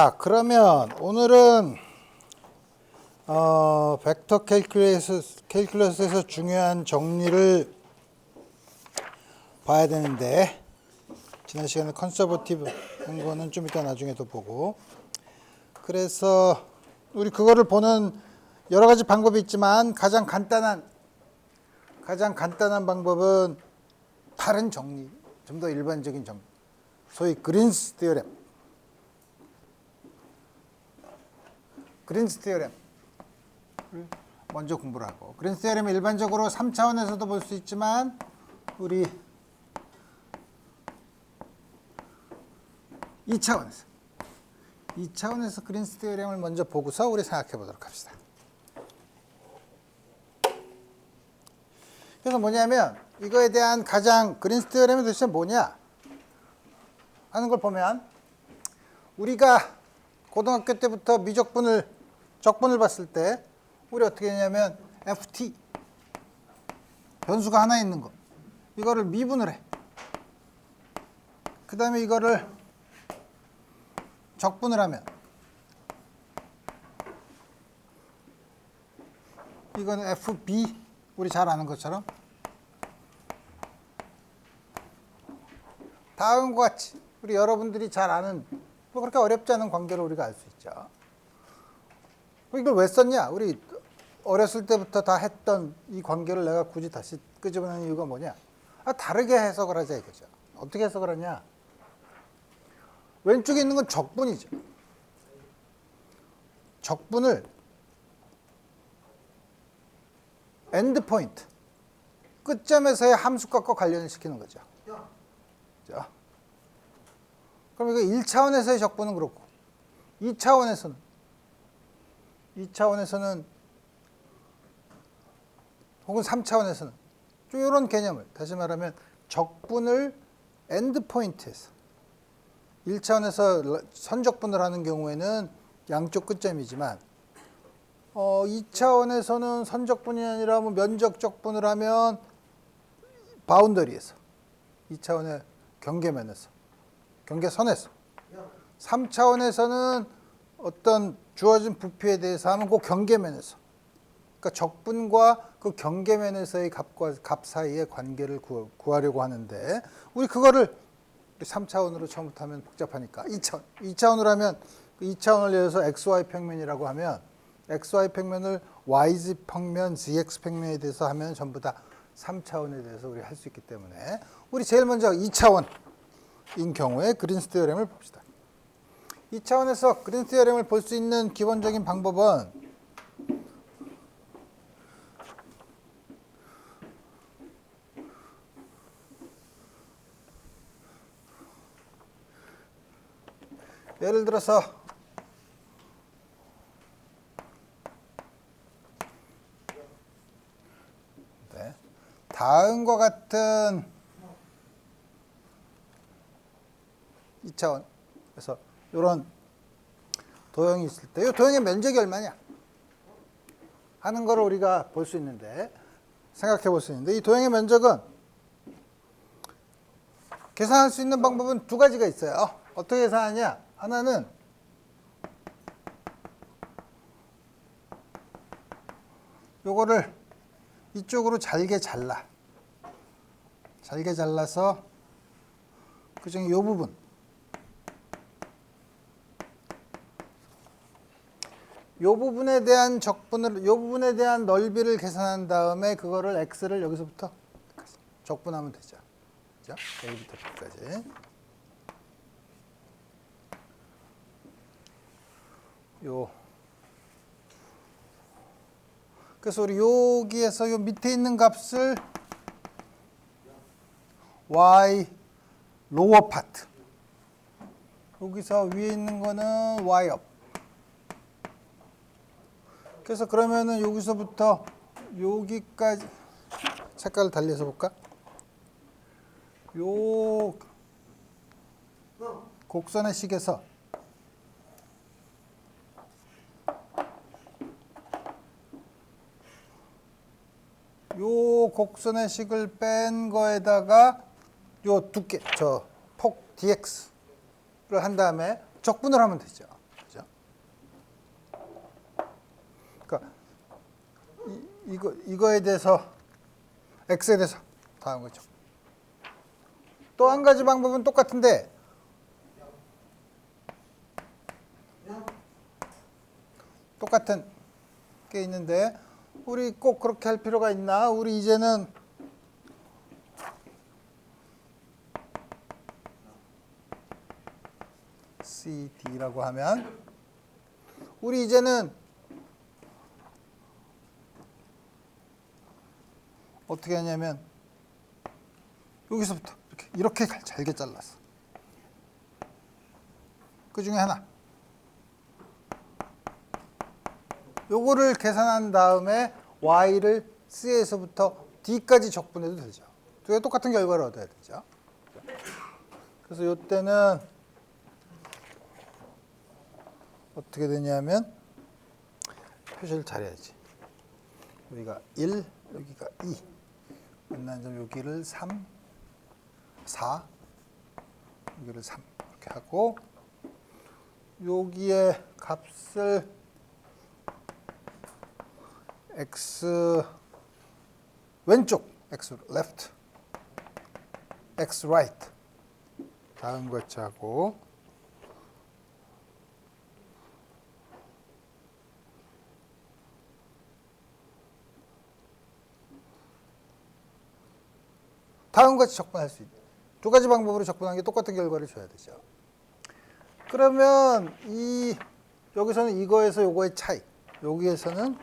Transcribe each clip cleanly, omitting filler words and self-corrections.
자, 그러면 오늘은 벡터 캘큘러스에서 중요한 정리를 봐야 되는데, 지난 시간에 컨서버티브 한 거는 좀 이따 나중에 더 보고, 그래서 우리 그거를 보는 여러 가지 방법이 있지만 가장 간단한 방법은 다른 정리, 좀 더 일반적인 정리, 소위 그린스 티어렘. 그린스 티어렘 먼저 공부를 하고, 그린스 티어렘은 일반적으로 3차원에서도 볼 수 있지만 우리 2차원에서 그린스 티어렘을 먼저 보고서 우리 생각해 보도록 합시다. 그래서 뭐냐면 이거에 대한 가장 그린스 티어렘이 도대체 뭐냐 하는 걸 보면, 우리가 고등학교 때부터 적분을 봤을 때 우리 어떻게 했냐면 ft 변수가 하나 있는 거, 이거를 미분을 해. 그 다음에 이거를 적분을 하면 이거는 fb, 우리 잘 아는 것처럼 다음과 같이 우리 여러분들이 잘 아는, 뭐 그렇게 어렵지 않은 관계를 우리가 알 수 있죠. 이걸 왜 썼냐? 우리 어렸을 때부터 다 했던 이 관계를 내가 굳이 다시 끄집어내는 이유가 뭐냐? 다르게 해석을 하자 이거죠. 어떻게 해석을 하냐? 왼쪽에 있는 건 적분이죠. 적분을 엔드 포인트, 끝점에서의 함수값과 관련을 시키는 거죠. 자, 그럼 이거 1차원에서의 적분은 그렇고 2차원에서는 혹은 3차원에서는 좀 이런 개념을, 다시 말하면 적분을 엔드 포인트에서 1차원에서 선적분을 하는 경우에는 양쪽 끝점이지만 2차원에서는 선적분이 아니라 뭐 면적적분을 하면 바운더리에서, 2차원의 경계면에서, 경계선에서, 3차원에서는 어떤 주어진 부피에 대해서 하면 그 경계면에서, 그러니까 적분과 그 경계면에서의 값 사이의 관계를 구하려고 하는데, 우리 그거를 3차원으로 처음부터 하면 복잡하니까 2차원으로 하면, 그 2차원을 예해서 xy 평면이라고 하면 xy 평면을 yz 평면, zx 평면에 대해서 하면 전부 다 3차원에 대해서 우리 할 수 있기 때문에, 우리 제일 먼저 2차원인 경우에 그린스 티어렘을 봅시다. 2차원에서 그린스 티어렘을 볼 수 있는 기본적인 방법은 예를 들어서 다음과 같은 2차원, 그래서 이런 도형이 있을 때 이 도형의 면적이 얼마냐 하는 걸 우리가 볼 수 있는데, 생각해 볼 수 있는데, 이 도형의 면적은 계산할 수 있는 방법은 두 가지가 있어요. 어떻게 계산하냐? 하나는 요거를 이쪽으로 잘게 잘라서 그중에 요 부분, 요 부분에 대한 적분을, 요 부분에 대한 넓이를 계산한 다음에 그거를 x를 여기서부터 적분하면 되죠. 그죠? A부터 B까지. 그래서 우리 여기에서 요 밑에 있는 값을 y 로어 파트, 여기서 위에 있는 거는 y 업. 그래서 그러면은 여기서부터 여기까지 색깔을 달리해서 볼까? 요 곡선의 식에서 요 곡선의 식을 뺀 거에다가 요 두께, 저 폭 dx를 한 다음에 적분을 하면 되죠. 이거에 대해서 x에 대해서 다음 거죠. 또 한 가지 방법은 똑같은데 똑같은 게 있는데 우리 꼭 그렇게 할 필요가 있나? 우리 이제는 CD라고 하면 우리 이제는 어떻게 하냐면 여기서부터 이렇게 잘게 잘랐어. 그 중에 하나. 요거를 계산한 다음에 y를 c에서부터 d까지 적분해도 되죠. 두 개 똑같은 결과를 얻어야 되죠. 그래서 요때는 어떻게 되냐면 표시를 잘해야지. 여기가 1, 여기가 2. 만난 점 여기를 3, 4, 여기를 3 이렇게 하고 여기에 값을 x 왼쪽 x left, x right 다음 같이 하고 다음 같이 적분할 수 있는 두 가지 방법으로 적분한 게 똑같은 결과를 줘야 되죠. 그러면 여기서는 이거에서 요거의 차이, 여기에서는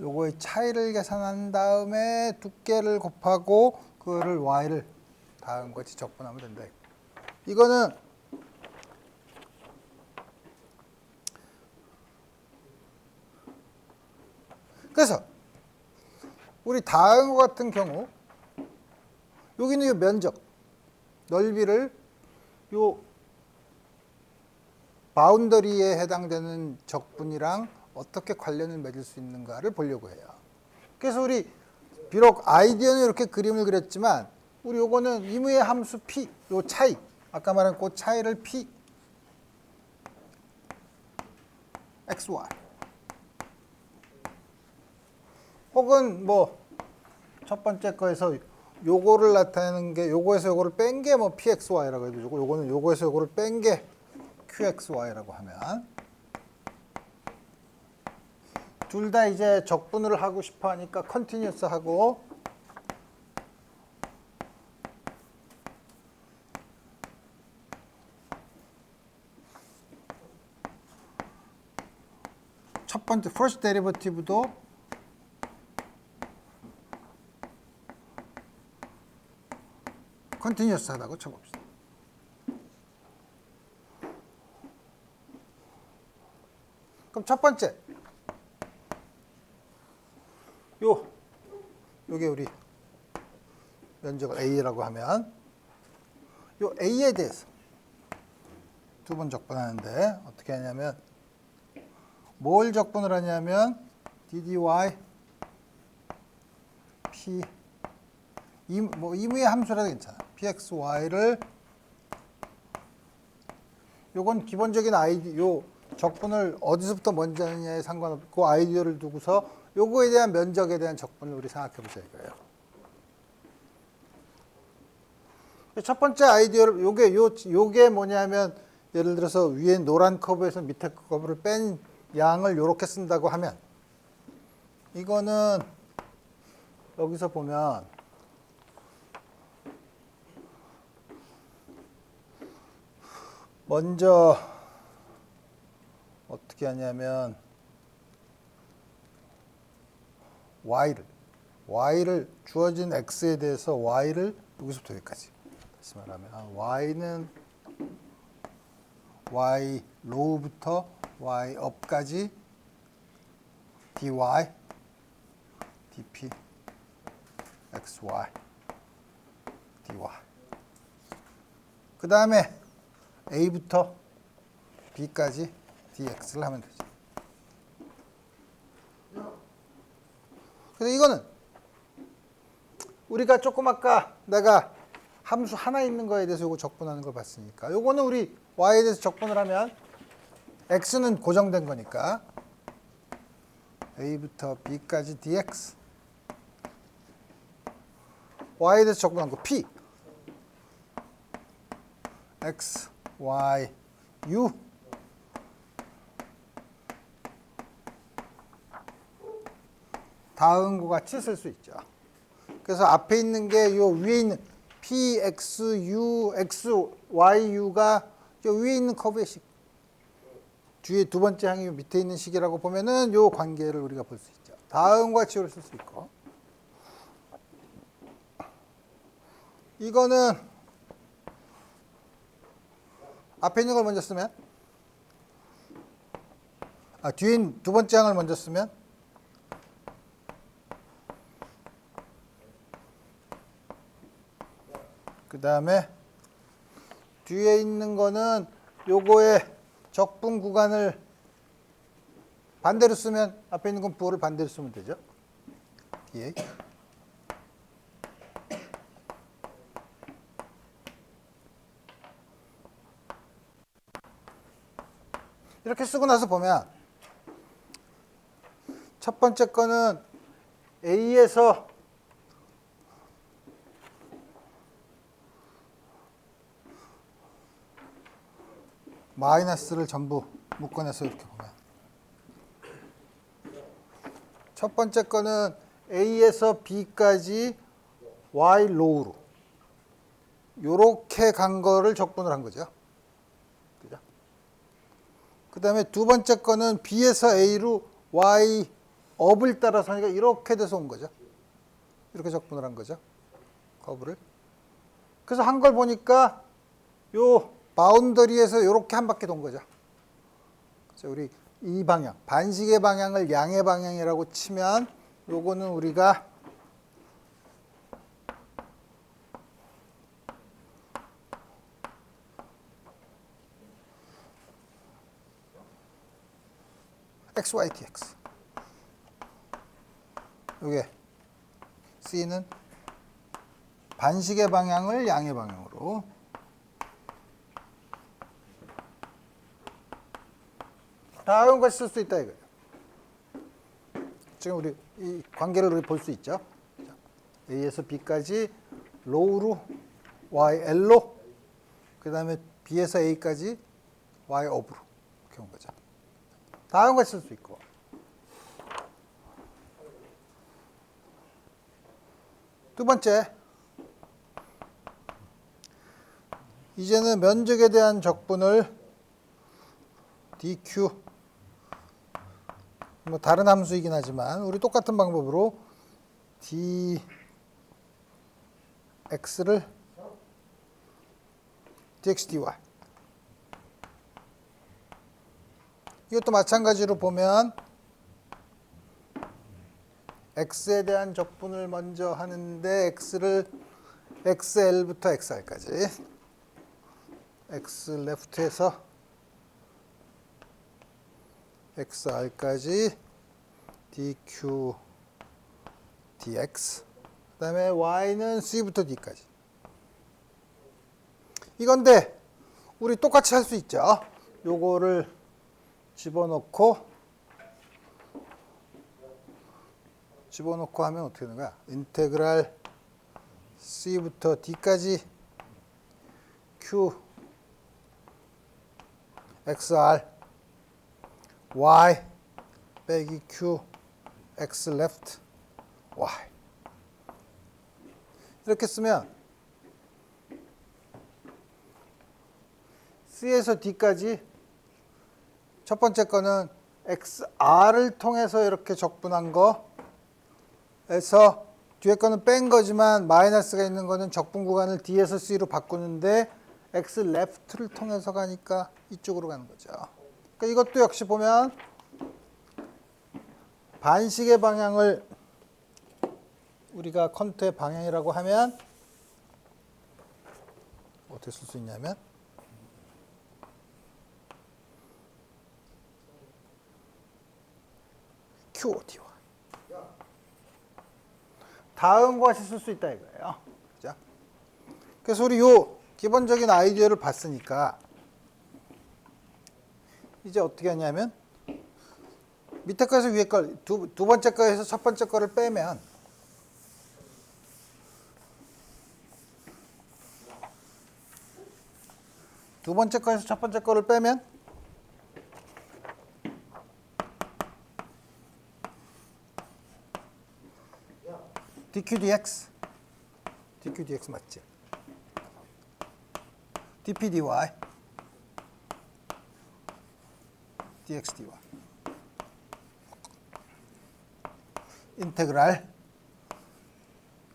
요거의 차이를 계산한 다음에 두께를 곱하고 그거를 y를 다음 같이 적분하면 된다. 이거는 그래서 우리 다음과 같은 경우 여기는 이 면적 넓이를 요 바운더리에 해당되는 적분이랑 어떻게 관련을 맺을 수 있는가를 보려고 해요. 그래서 우리 비록 아이디어는 이렇게 그림을 그렸지만 우리 요거는 임의의 함수 p, 요 차이, 아까 말한 그 차이를 p xy 혹은 뭐 첫 번째 거에서 요거를 나타내는 게 요거에서 요거를 뺀 게 뭐 pxy라고 해도 되고 요거는 요거에서 요거를 뺀 게 qxy라고 하면 둘 다 이제 적분을 하고 싶어 하니까 컨티뉴어스 하고 첫 번째 first derivative도 컨티뉴어스 하다고 쳐봅시다. 그럼 첫 번째 요게 우리 면적을 A라고 하면 요 A에 대해서 두 번 적분하는데 어떻게 하냐면 뭘 적분을 하냐면 ddy p 뭐 임의의 함수라도 괜찮아. pxy를 요건 기본적인 요 적분을 어디서부터 먼저 하느냐에 상관없고 아이디어를 두고서 요거에 대한 면적에 대한 적분을 우리 생각해 보자 이거예요. 첫 번째 아이디어를 요게 뭐냐면 예를 들어서 위에 노란 커브에서 밑에 커브를 뺀 양을 요렇게 쓴다고 하면 이거는 여기서 보면 먼저 어떻게 하냐면 y를 주어진 x에 대해서 y를 여기서부터 여기까지 다시 말하면 y는 y 로우부터 y 업까지 dy dp xy dy 그 다음에 a부터 b까지 dx를 하면 되죠. 그래서 이거는 우리가 조금 아까 내가 함수 하나 있는 거에 대해서 요거 적분하는 걸 봤으니까 요거는 우리 y에 대해서 적분을 하면 x는 고정된 거니까 a부터 b까지 dx y에 대해서 적분한 거 p x, y, u 다음과 같이 쓸 수 있죠. 그래서 앞에 있는 게 요 위에 있는 p, x, u, x, y, u가 요 위에 있는 커브의 식. 뒤에 두 번째 항이 밑에 있는 식이라고 보면은 요 관계를 우리가 볼 수 있죠. 다음과 같이 쓸 수 있고. 이거는 앞에 있는 걸 먼저 쓰면 뒤에 있는 두 번째 항을 먼저 쓰면 그 다음에 뒤에 있는 거는 요거의 적분 구간을 반대로 쓰면 앞에 있는 건 부호를 반대로 쓰면 되죠. 예. 이렇게 쓰고 나서 보면 첫 번째 거는 A에서 마이너스를 전부 묶어내서 이렇게 보면 첫 번째 거는 A에서 B까지 Y 로우로 요렇게 간 거를 적분을 한 거죠. 그죠? 그 다음에 두 번째 거는 B에서 A로 Y 업을 따라서 하니까 이렇게 돼서 온 거죠. 이렇게 적분을 한 거죠. 커브를. 그래서 한 걸 보니까 요 바운더리에서 이렇게 한 바퀴 돈 거죠. 그래서 우리 이 방향, 반식의 방향을 양의 방향이라고 치면 요거는 우리가 XYTX. 요게 C는 반식의 방향을 양의 방향으로 다음 것이 쓸 수 있다 이거예요. 지금 우리 이 관계를 우리 볼 수 있죠. A에서 B까지 로우로 YL로 그 다음에 B에서 A까지 Y업으로 이렇게 온 거죠. 다음 것이 쓸 수 있고 두 번째 이제는 면적에 대한 적분을 DQ 뭐 다른 함수이긴 하지만 우리 똑같은 방법으로 dx를 dx dy 이것도 마찬가지로 보면 x에 대한 적분을 먼저 하는데 x를 xl부터 xr까지 x left에서 xr까지 dq dx 그 다음에 y는 c부터 d까지 이건데 우리 똑같이 할 수 있죠. 요거를 집어넣고 하면 어떻게 되는 거야? 인테그랄 c부터 d까지 q xr y 빼기 q x left y 이렇게 쓰면 C에서 D까지 첫 번째 거는 XR을 통해서 이렇게 적분한 거에서 뒤에 거는 뺀 거지만 마이너스가 있는 거는 적분 구간을 D에서 C로 바꾸는데 X left를 통해서 가니까 이쪽으로 가는 거죠. 그러니까 이것도 역시 보면 반식의 방향을 우리가 컨트의 방향이라고 하면 어떻게 쓸 수 있냐면 QODY 다음과 같이 쓸 수 있다 이거예요. 그죠? 그래서 우리 요 기본적인 아이디어를 봤으니까 이제 어떻게 하냐면 밑에 거에서 위에 걸 두 번째 거에서 첫 번째 거를 빼면 두 번째 거에서 첫 번째 거를 빼면 dq dx 맞지? dp dy dx dy 인테그랄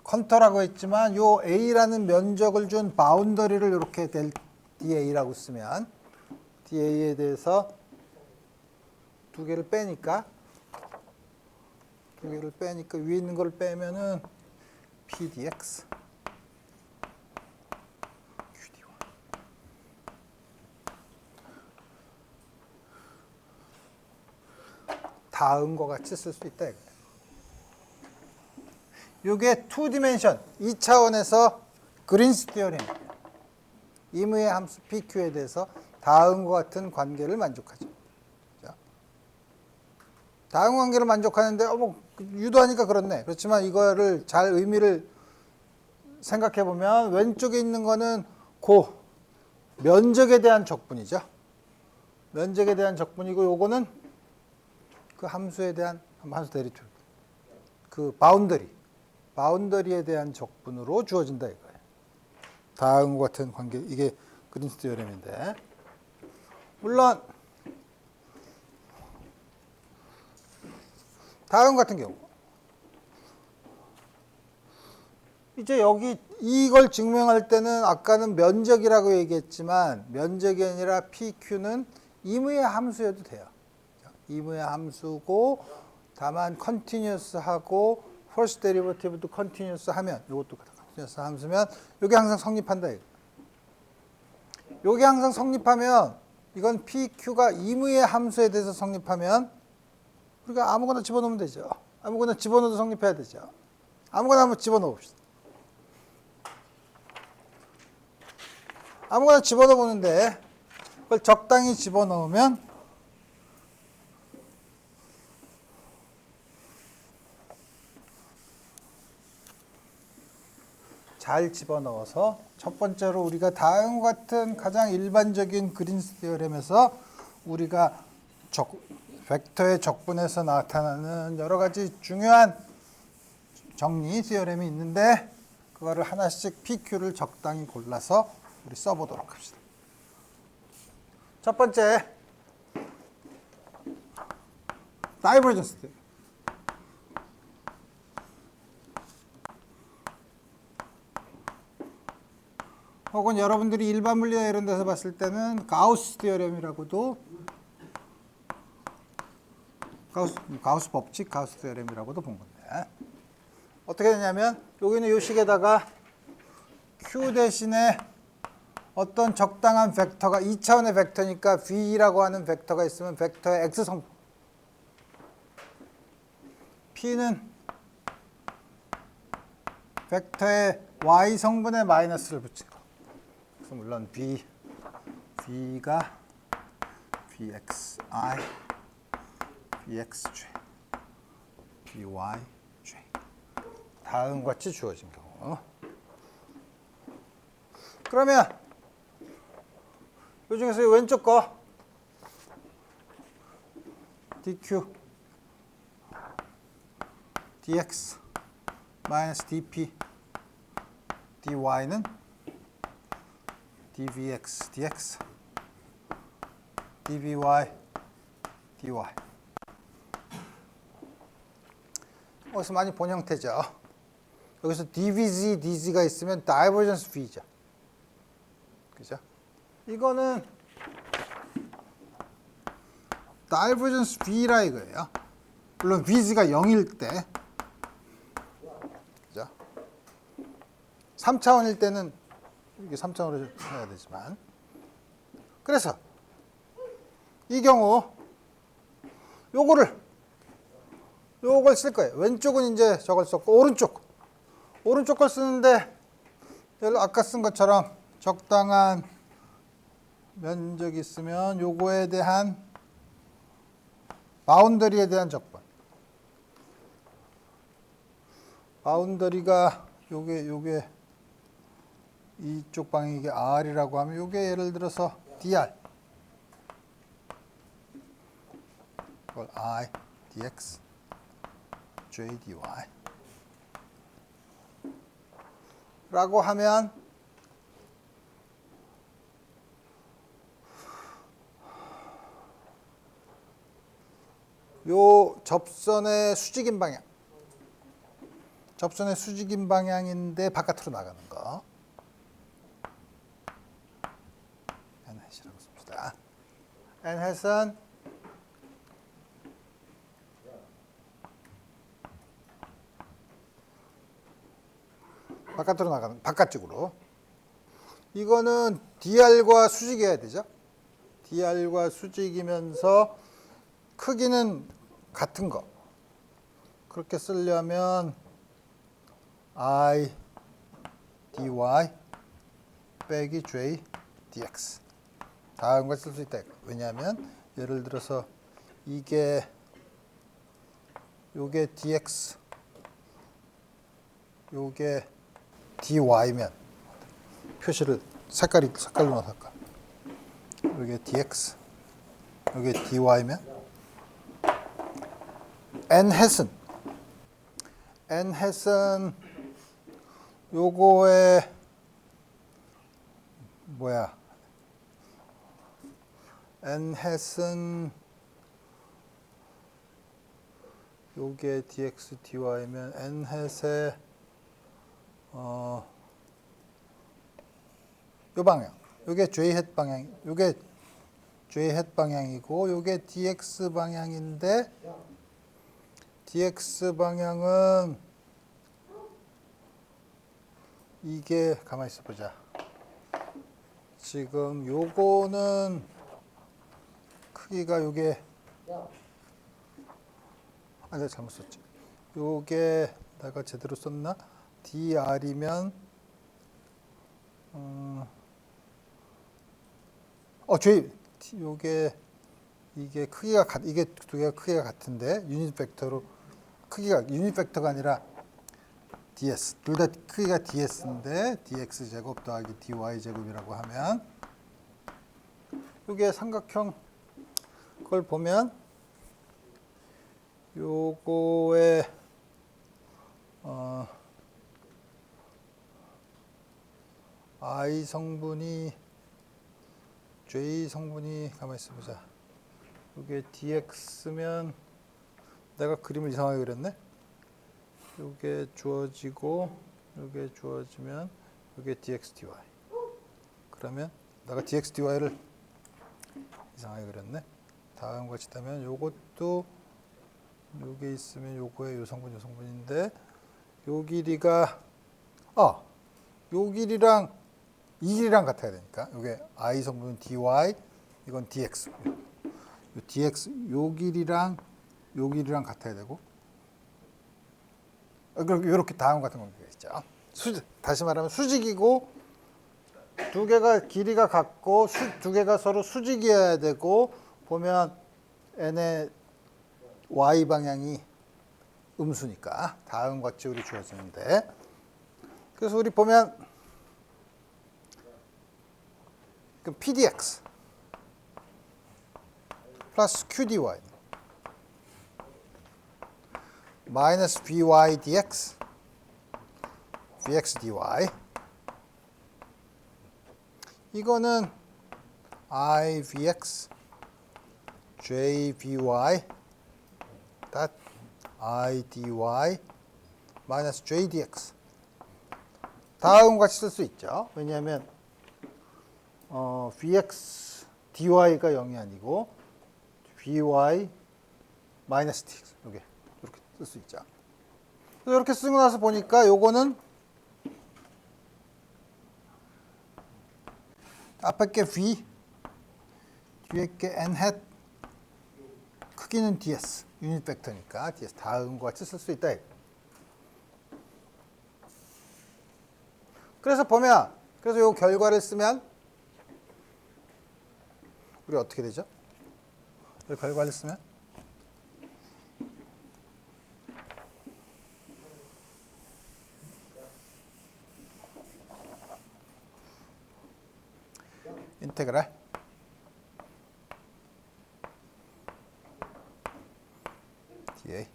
컨터라고 했지만 요 a라는 면적을 준 바운더리를 이렇게 da라고 쓰면 da에 대해서 두 개를 빼니까 위에 있는 걸 빼면은 pdx qdy 다음과 같이 쓸 수 있다 이거예요. 이게 2디멘션 2차원에서 그린스 티어렘이에요. 임의의 함수 PQ에 대해서 다음과 같은 관계를 만족하죠. 자, 다음 관계를 만족하는데 유도하니까 그렇네. 그렇지만 이거를 잘 의미를 생각해 보면 왼쪽에 있는 거는 고 면적에 대한 적분이죠. 면적에 대한 적분이고 요거는 그 함수에 대한 함수 대리축 그 바운더리에 대한 적분으로 주어진다 이거예요. 다음과 같은 관계 이게 그린스 티어렘인데 물론 다음 같은 경우 이제 여기 이걸 증명할 때는 아까는 면적이라고 얘기했지만 면적이 아니라 PQ는 임의의 함수여도 돼요. 임의의 함수고 다만 컨티뉴어스하고 퍼스트 데리버티브도 컨티뉴어스 하면 이것도 컨티뉴어스 함수면 이게 항상 성립한다 이거. 이게 항상 성립하면 이건 PQ가 임의의 함수에 대해서 성립하면 우리가 아무거나 집어넣으면 되죠. 아무거나 집어넣어도 성립해야 되죠. 아무거나 한번 집어넣어 봅시다. 아무거나 집어넣어 보는데 그걸 적당히 집어넣으면 잘 집어넣어서 첫 번째로 우리가 다음과 같은 가장 일반적인 그린스 티어렘에서 우리가 벡터의 적분에서 나타나는 여러 가지 중요한 정리 티어렘이 있는데 그거를 하나씩 PQ를 적당히 골라서 우리 써보도록 합시다. 첫 번째 다이버전스 티어렘. 혹은 여러분들이 일반 물리나 이런 데서 봤을 때는 가우스 티어렘이라고도 가우스 법칙, 가우스 티어렘이라고도 본 건데 어떻게 되냐면 여기는 이 식에다가 Q 대신에 어떤 적당한 벡터가 2차원의 벡터니까 V라고 하는 벡터가 있으면 벡터의 X성분 P는 벡터의 Y성분의 마이너스를 붙인 거. 그래서 물론 V가 VXI, VXJ, VYJ 다음과 같이 주어진 경우 그러면 이 중에서 왼쪽 거 DQ DX 마이너스 DP DY는 DVX DX DVY DY 어디서 많이 본 형태죠. 여기서 DVZ, DZ가 있으면 다이버전스 V죠. 그죠? 이거는 다이버전스 V라 이거예요. 물론 VZ가 0일 때 그죠? 3차원일 때는 이게 3차원으로 해야 되지만 그래서 이 경우 요걸 쓸 거예요. 왼쪽은 이제 저걸 썼고 오른쪽 걸 쓰는데 아까 쓴 것처럼 적당한 면적이 있으면 요거에 대한 바운더리에 대한 적분. 바운더리가 요게 이쪽 방향이 이게 R이라고 하면 요게 예를 들어서 DR. 이걸 I dx j dy 라고 하면 요 접선의 수직인 방향. 접선의 수직인 방향인데 바깥으로 나가는 거. nhat이라고 씁시다. nhat은 바깥으로 나가는 바깥쪽으로. 이거는 dr과 수직이어야 되죠. dr과 수직이면서 크기는 같은 거. 그렇게 쓰려면 I dy 빼기 j dx 다음과 쓸 수 있다. 왜냐하면 예를 들어서 요게 dx 요게 dy면 표시를 색깔로 넣어서 할까. 요게 dx 요게 dy면 nhat은 요거에 뭐야? nhat은 요게 dx dy면 nhat의 요 방향. 요게 jhat 방향. 요게 jhat 방향이고 요게 dx 방향인데 dx 방향은 이게 가만히 있어 보자. 지금 요거는 크기가 요게 내가 잘못 썼지. 요게 내가 제대로 썼나? dr이면 요게 이게 크기가 이게 두 개가 크기가 같은데 유닛 벡터로 크기가 유닛 벡터가 아니라 ds 둘 다 크기가 ds인데 dx 제곱 더하기 dy 제곱이라고 하면 이게 삼각형 그걸 보면 요거에 I 성분이 J 성분이 가만히 있어 보자. 이게 dx면 내가 그림을 이상하게 그렸네. 이게 주어지고 이게 주어지면 이게 dx dy. 그러면 내가 dx dy를 이상하게 그렸네. 다음과 같이 하면 요것도 요게 있으면 요거에 요 성분인데 요 길이가 요 길이랑 이 길이랑 같아야 되니까 요게 I 성분은 dy 이건 dx. 요 dx 요 길이랑 같아야 되고 이렇게 다음 같은 관계가 있죠. 다시 말하면 수직이고 두 개가 길이가 같고 두 개가 서로 수직이어야 되고 보면 n의 y 방향이 음수니까 다음과 같이 우리 주어지는데 그래서 우리 보면 그럼 pdx 플러스 qdy 마이너스 vy dx vx dy 이거는 I vx j vy dot I dy 마이너스 j dx 다음과 같이 쓸 수 있죠. 왜냐하면 vx dy가 0이 아니고 vy 마이너스 dx 이렇게 쓸 수 있죠. 그래서 이렇게 쓰고 나서 보니까 요거는 앞에 게 v 뒤에 게 n hat 크기는 ds 유닛 벡터니까 ds 다음과 같이 쓸 수 있다. 그래서 보면 그래서 요 결과를 쓰면 우리 어떻게 되죠? 이 결과를 쓰면 인테그랄 dA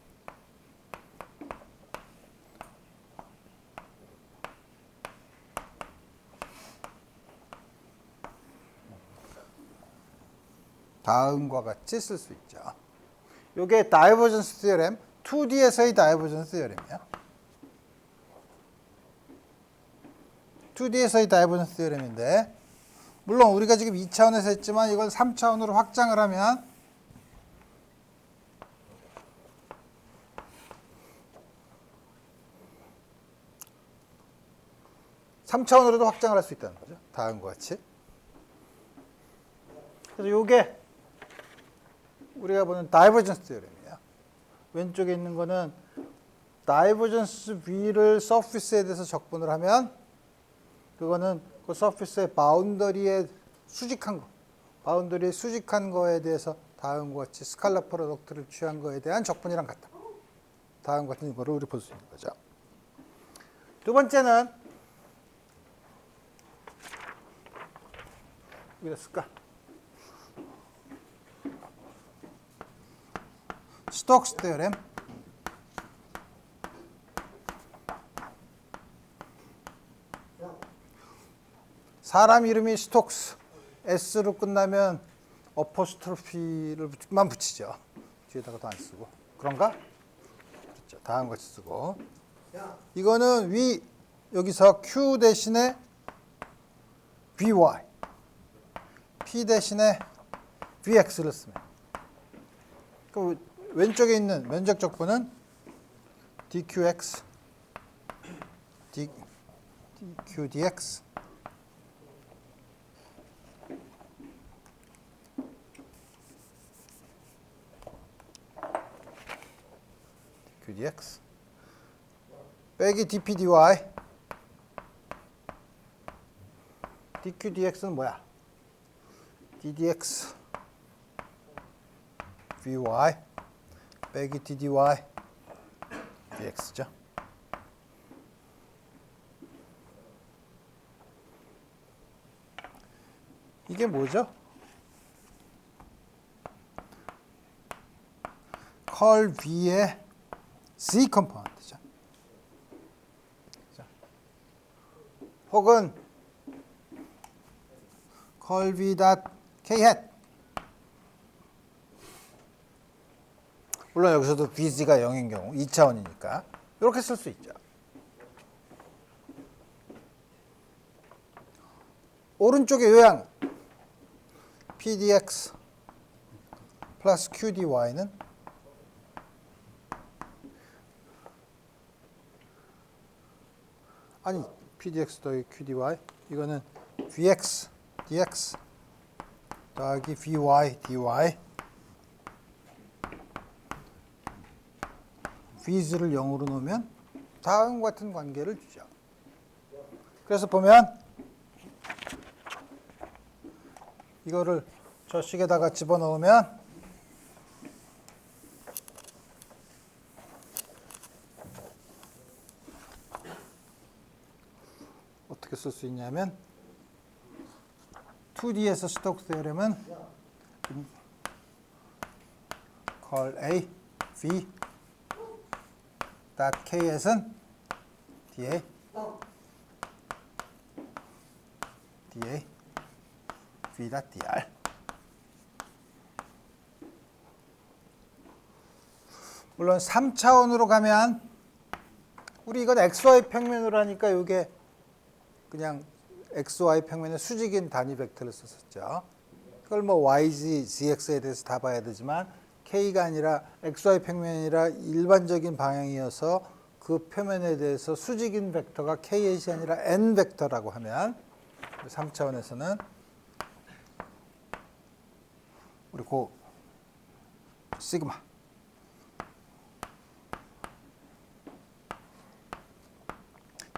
다음과 같이 쓸 수 있죠. 이게 다이버전스 티어렘 2D에서의 다이버전스 티어렘이야. 2D에서의 다이버전스 티어렘인데 물론 우리가 지금 2차원에서 했지만 이걸 3차원으로 확장을 하면 (3차원으로도) 확장을 할 수 있다는 거죠. 다음과 같이. 그래서 이게 우리가 보는 다이버전스 티어렘이에요. 왼쪽에 있는 거는 다이버전스 V를 서피스에 대해서 적분을 하면 그거는 그 서피스의 바운더리에 수직한 거, 바운더리에 수직한 거에 대해서 다음과 같이 스칼라 프로덕트를 취한 거에 대한 적분이랑 같다. 다음과 같은 거를 우리 볼 수 있는 거죠. 두 번째는 어디다 쓸까? 스톡스 테오렘. 사람 이름이 스톡스, S로 끝나면 어포스트로피를만 붙이죠. 뒤에다가도 안 쓰고. 그런가? 그렇죠. 다음 같이 쓰고. 이거는 여기서 Q 대신에 VY, P 대신에 VX를 쓰면. 그 왼쪽에 있는 면적 적분은 DQX, DQDX. DQDX 빼기 DPDY. DQDX는 뭐야? DDX VY 빼기 DDY DX죠. 이게 뭐죠? 컬 V의 Z 컴포넌트죠. 혹은 컬 V 닷 K 햇. 물론 여기서도 VZ가 0인 경우 2차원이니까 이렇게 쓸 수 있죠. 오른쪽의 요양 PDX 플러스 QDY는 아니 PDX 더하기 QDY 이거는 VX DX 더하기 VY DY V즈를 0으로 놓으면 다음과 같은 관계를 주죠. 그래서 보면 이거를 저 식에다가 집어넣으면 어떻게 쓸 수 있냐면 2D에서 스톡스 테오렘은 컬 A, V, 닷 K에서는 DA, DA, V 닷 DR. 물론 3차원으로 가면 우리 이건 XY 평면으로 하니까 이게 그냥 XY 평면의 수직인 단위 벡터를 썼었죠. 그걸 뭐 YZ, ZX에 대해서 다 봐야 되지만 K가 아니라 XY 평면이라 일반적인 방향이어서 그 표면에 대해서 수직인 벡터가 K이 아니라 N 벡터라고 하면 3차원에서는 우리 그 시그마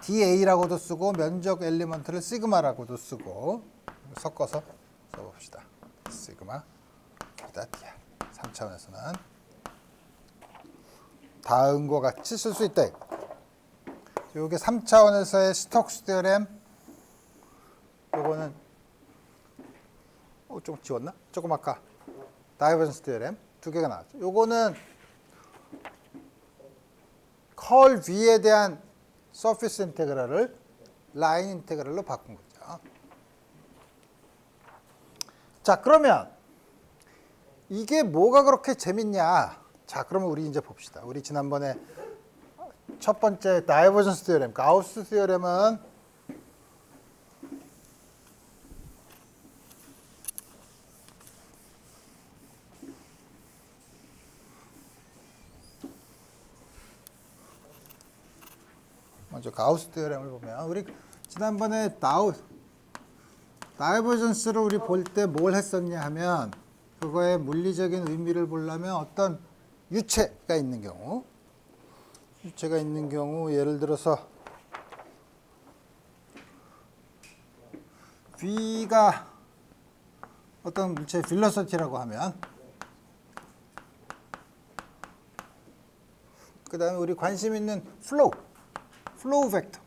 DA라고도 쓰고 면적 엘리먼트를 시그마라고도 쓰고 섞어서 써봅시다. 시그마 기타 DR 3차원에서는 다음과 같이 쓸 수 있다. 이게 3차원에서의 스톡스 테오렘. 요거는 좀 지웠나? 조금 아까 다이버전스 테오렘 두 개가 나왔죠. 요거는 컬 V에 대한 서피스 인테그랄을 라인 인테그랄로 바꾼 거죠. 자, 그러면 이게 뭐가 그렇게 재밌냐? 자, 그러면 우리 이제 봅시다. 우리 지난번에 첫 번째 다이버전스 테오렘, 가우스 테오렘은 먼저 가우스 테오렘을 보면 우리 지난번에 다이버전스를 우리 볼 때 뭘 했었냐 하면 그거의 물리적인 의미를 보려면 어떤 유체가 있는 경우 예를 들어서 V가 어떤 물체의 벨로시티라고 하면 그 다음에 우리 관심 있는 플로우 벡터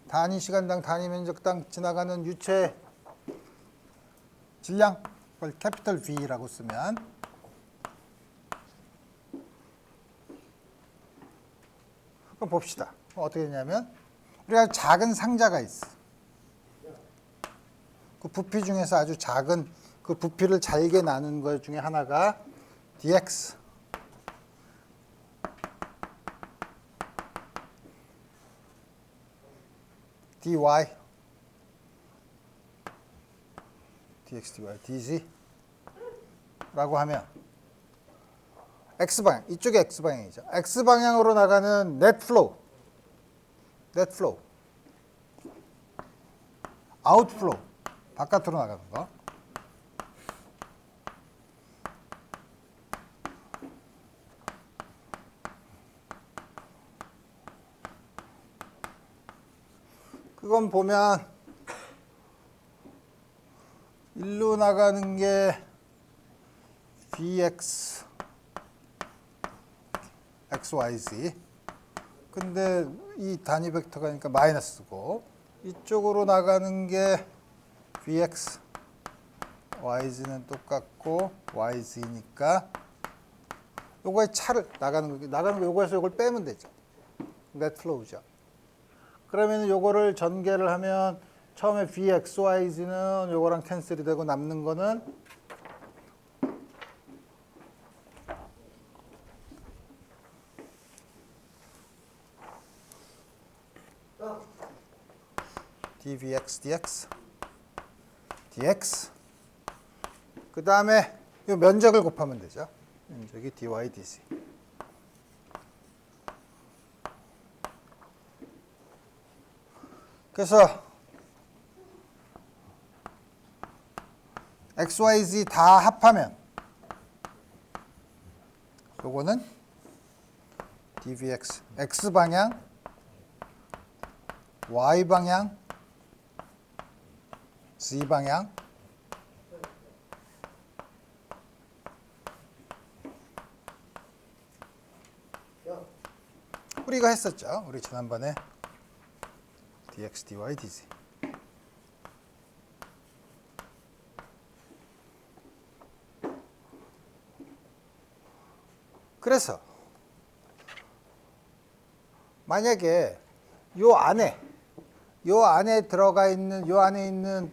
단위 시간당 단위 면적당 지나가는 유체의 질량 그걸 캐피털 V라고 쓰면 그럼 봅시다. 어떻게 되냐면 우리가 작은 상자가 있어. 그 부피 중에서 아주 작은 그 부피를 잘게 나눈 것 중에 하나가 dx dy dx dy dz 라고 하면 x방향, 이쪽이 x방향이죠. x방향으로 나가는 net flow outflow 바깥으로 나가는 거 그건 보면 일로 나가는 게 Vx XYZ 근데 이 단위 벡터가니까 마이너스고 이쪽으로 나가는 게 Vx YZ는 똑같고 YZ니까 요거의 차를 나가는 거 요거에서 요걸 빼면 되죠. net flow죠. 그러면 요거를 전개를 하면 처음에 Vxyz는 요거랑 캔슬이 되고 남는 거는 dvx dx 그 다음에 요 면적을 곱하면 되죠. 면적이 dy dz 그래서 XYZ 다 합하면 요거는 dvx x방향 y방향 z방향 우리가 했었죠. 우리 지난번에 dx dy dz 그래서 만약에 요 안에 들어가 있는 요 안에 있는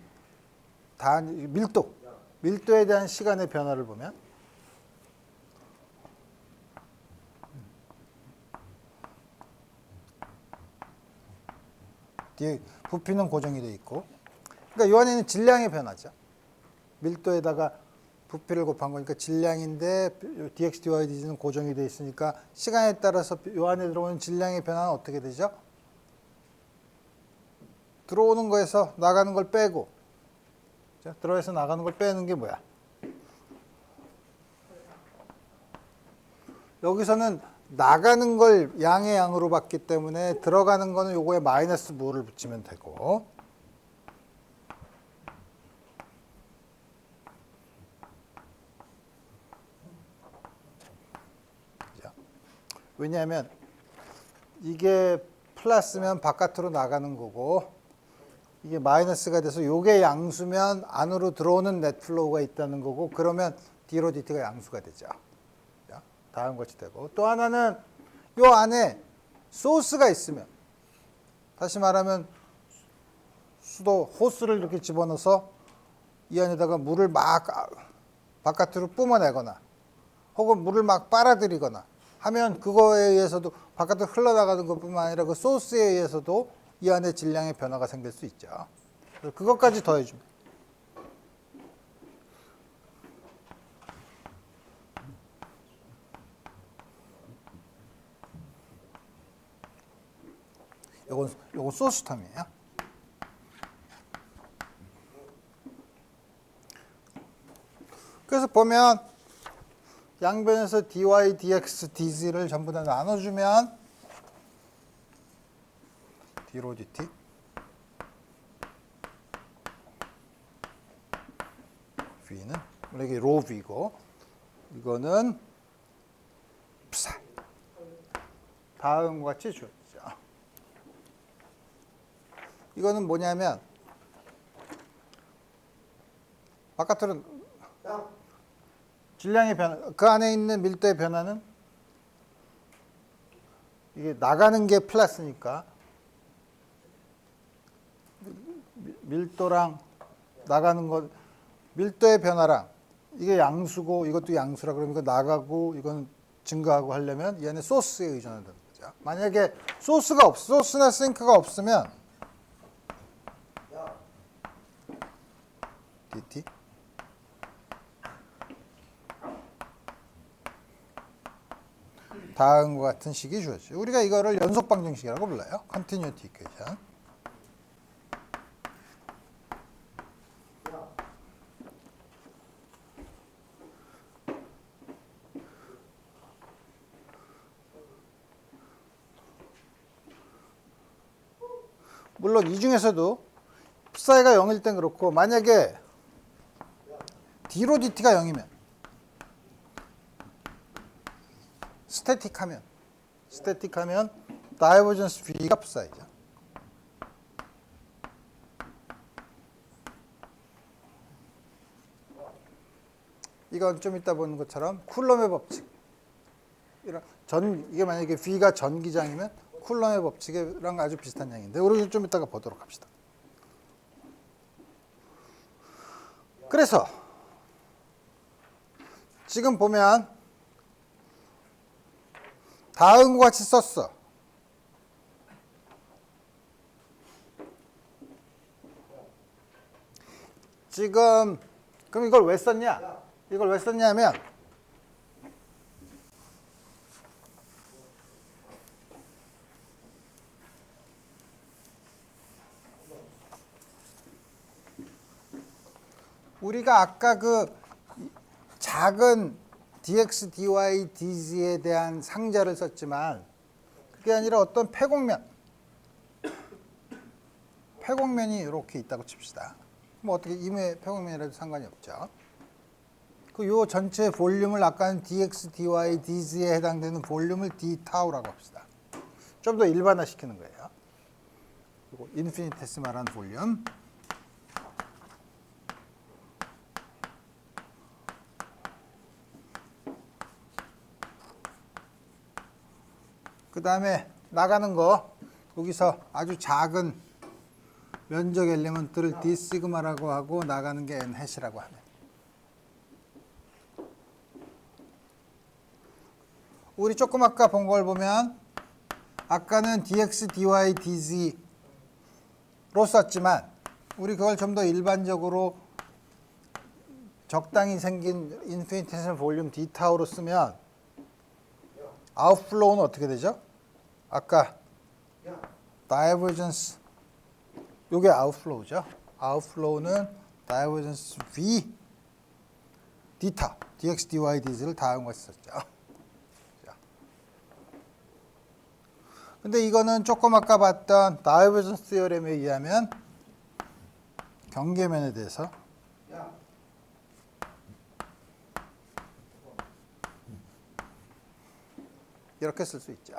밀도에 대한 시간의 변화를 보면 뒤에 부피는 고정이 돼 있고 그러니까 요 안에는 질량의 변화죠. 밀도에다가 부피를 곱한 거니까 질량인데 dx dy dz는 고정이 돼 있으니까 시간에 따라서 요 안에 들어오는 질량의 변화는 어떻게 되죠? 들어오는 거에서 나가는 걸 빼고 들어에서 나가는 걸 빼는 게 뭐야? 여기서는 나가는 걸 양의 양으로 봤기 때문에 들어가는 거는 요거에 마이너스 무를 붙이면 되고, 왜냐하면 이게 플러스면 바깥으로 나가는 거고, 이게 마이너스가 돼서 요게 양수면 안으로 들어오는 넷플로우가 있다는 거고, 그러면 D로 DT가 양수가 되죠. 다음 것이 되고, 또 하나는 요 안에 소스가 있으면, 다시 말하면 수도 호스를 이렇게 집어넣어서 이 안에다가 물을 막 바깥으로 뿜어내거나 혹은 물을 막 빨아들이거나 하면 그거에 의해서도 바깥으로 흘러나가는 것뿐만 아니라 그 소스에 의해서도 이 안에 질량의 변화가 생길 수 있죠. 그래서 그것까지 더해주면. 요건 소스 텀이에요. 그래서 보면 양변에서 dy, dx, dz를 전부 다 나눠주면 d로 dt v는 이게 로 v고 이거는 psi 다음과 같이 주어지죠. 이거는 뭐냐면 바깥으로 질량의 변화, 그 안에 있는 밀도의 변화는 이게 나가는 게 플러스니까 밀도랑 나가는 것, 밀도의 변화랑 이게 양수고 이것도 양수라 그러면 이거 나가고 이건 증가하고 하려면 이 안에 소스에 의존한다는 거죠. 만약에 소스나 싱크가 없으면 dt 다음과 같은 식이 주어지죠. 우리가 이거를 연속 방정식이라고 불러요. Continuity Equation. 물론 이 중에서도 psi가 0일 땐 그렇고 만약에 d로 dt가 0이면 스태틱하면 다이버전스 V가 psi죠. 이건 좀 이따 보는 것처럼 쿨럼의 법칙. 이게 만약에 V가 전기장이면 쿨럼의 법칙이랑 아주 비슷한 양인데 우리 좀 이따가 보도록 합시다. 그래서 지금 보면 다음과 같이 썼어. 지금 그럼 이걸 왜 썼냐? 이걸 왜 썼냐면 우리가 아까 그 작은 dx, dy, dz에 대한 상자를 썼지만 그게 아니라 어떤 폐곡면이 이렇게 있다고 칩시다. 뭐 어떻게 임의 폐곡면이라도 상관이 없죠. 그 요 전체 볼륨을 아까는 dx, dy, dz에 해당되는 볼륨을 d 타우라고 합시다. 좀 더 일반화시키는 거예요. 그리고 인피니테시말한 볼륨. 그 다음에 나가는 거 여기서 아주 작은 면적 엘리먼트를 d 시그마라고 하고 나가는 게 n 해시라고 하면 우리 조금 아까 본 걸 보면 아까는 dx, dy, dz로 썼지만 우리 그걸 좀 더 일반적으로 적당히 생긴 인피니테시멀 볼륨 d 타우로 쓰면 아웃플로우는 어떻게 되죠? 아까 다이버전스 요게 아웃플로우죠. 아웃플로우는 다이버전스 V d 타 dx, dy, dz를 다음과 같이 썼죠. 자. 근데 이거는 조금 아까 봤던 다이버전스 티어렘에 의하면 경계면에 대해서 이렇게 쓸 수 있죠.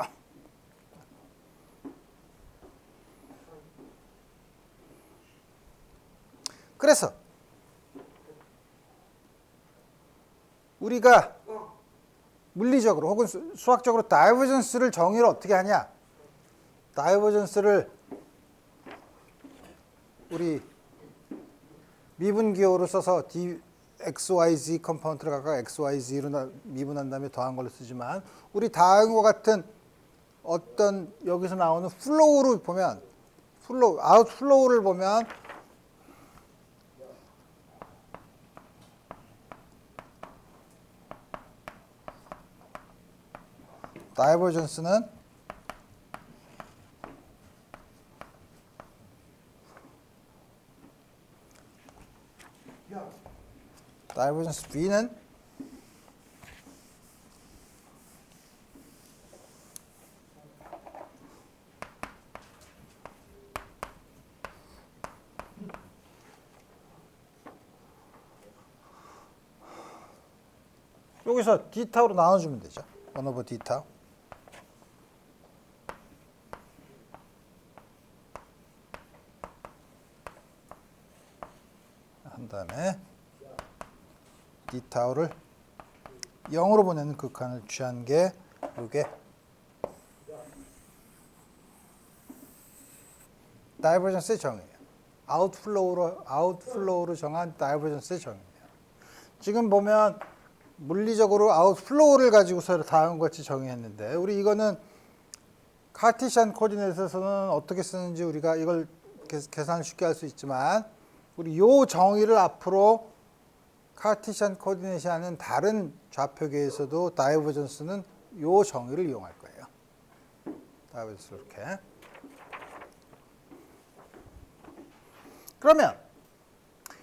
그래서 우리가 물리적으로 혹은 수학적으로 다이버전스를 정의를 어떻게 하냐? 다이버전스를 우리 미분기호로 써서 XYZ 컴포넌트를 각각 XYZ로 미분한 다음에 더한 걸로 쓰지만 우리 다음과 같은 어떤 여기서 나오는 플로우를 보면 아웃플로우를 보면 다이버전스는 B는 여기서 D타우로 나눠주면 되죠. 1 D타우. 한 다음에 D타우를 0으로 보내는 극한을 취한 게 이게 다이버전스의 정의예요. 아웃플로우로 정한 다이버전스의 정의예요. 지금 보면 물리적으로 아웃플로우를 가지고서 다음과 같이 정의했는데 우리 이거는 카티시안 코디네이트에서는 어떻게 쓰는지 우리가 이걸 계산을 쉽게 할 수 있지만 우리 요 정의를 앞으로 카티시안 코디네이션이 하는 다른 좌표계에서도 다이버전스는 요 정의를 이용할 거예요. 다이버전스 이렇게. 그러면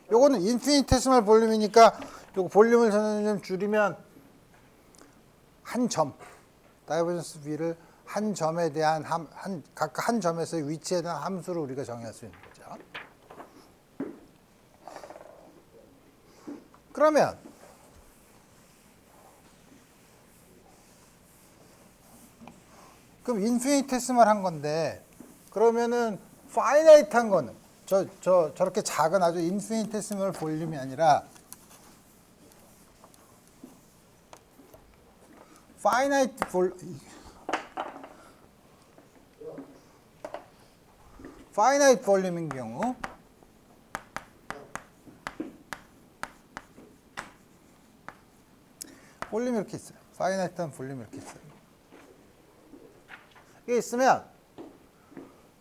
요거는 인피니테시멀 볼륨이니까 요거 볼륨을 저는 좀 줄이면 한 점, 다이버전스 B를 한 점에 대한 각각 한 점에서의 위치에 대한 함수를 우리가 정의할 수 있는 거죠. 그러면 그럼 인피니테시멀 한 건데 그러면은 파이나이트한 거는 저렇게 작은 아주 인피니테시멀 볼륨이 아니라 파이나이트 볼륨인 경우 볼륨이 이렇게 있어요. 파이나이트한 볼륨이 이렇게 있어요. 이게 있으면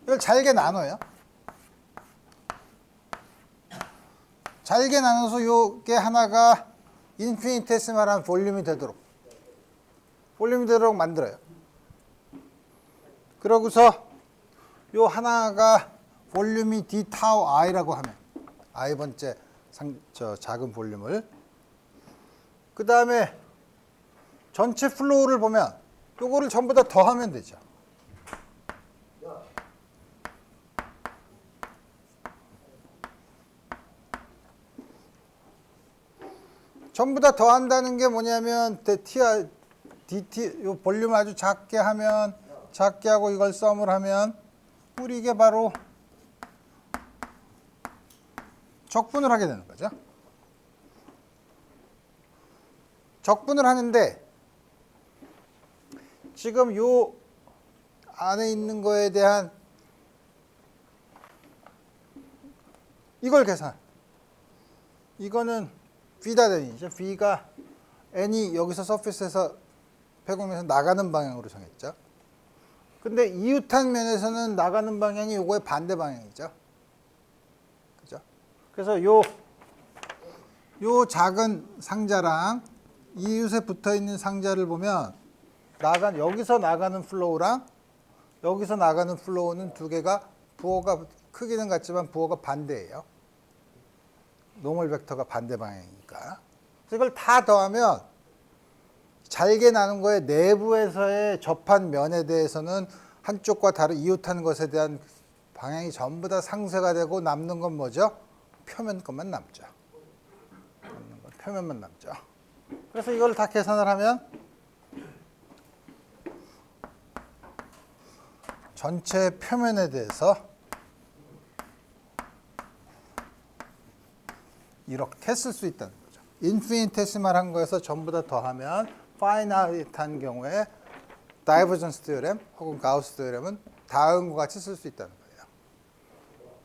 이걸 잘게 나눠요. 잘게 나눠서 요게 하나가 인피니테시멀한 볼륨이 되도록 만들어요. 그러고서 요 하나가 볼륨이 d 타우 i라고 하면 i번째 작은 볼륨을 그 다음에 전체 플로우를 보면 요거를 전부 다 더하면 되죠. 전부 다 더한다는 게 뭐냐면 dt 요 볼륨을 아주 작게 하고 이걸 썸을 하면 우리 이게 바로 적분을 하게 되는 거죠. 적분을 하는데 지금 요 안에 있는 거에 대한 이걸 계산. 이거는 V다 den이죠. V가 n이 여기서 서피스에서 폐곡면에서 나가는 방향으로 정했죠. 근데 이웃한 면에서는 나가는 방향이 요거의 반대 방향이죠. 그죠? 그래서 요 작은 상자랑 이웃에 붙어 있는 상자를 보면 여기서 나가는 플로우랑 여기서 나가는 플로우는 두 개가 부호가 크기는 같지만 부호가 반대예요. 노멀 벡터가 반대 방향이니까. 그래서 이걸 다 더하면 잘게 나눈 거에 내부에서의 접한 면에 대해서는 한쪽과 다른 이웃하는 것에 대한 방향이 전부 다 상쇄가 되고 남는 건 뭐죠? 표면 것만 남죠. 남는 건 표면만 남죠. 그래서 이걸 다 계산을 하면 전체 표면에 대해서 이렇게 쓸 수 있다는 거죠. 인피니테시말한 거에서 전부 다 더하면 파이나이트한 경우에 다이버전스 티어렘 혹은 가우스 티어렘은 다음과 같이 쓸 수 있다는 거예요.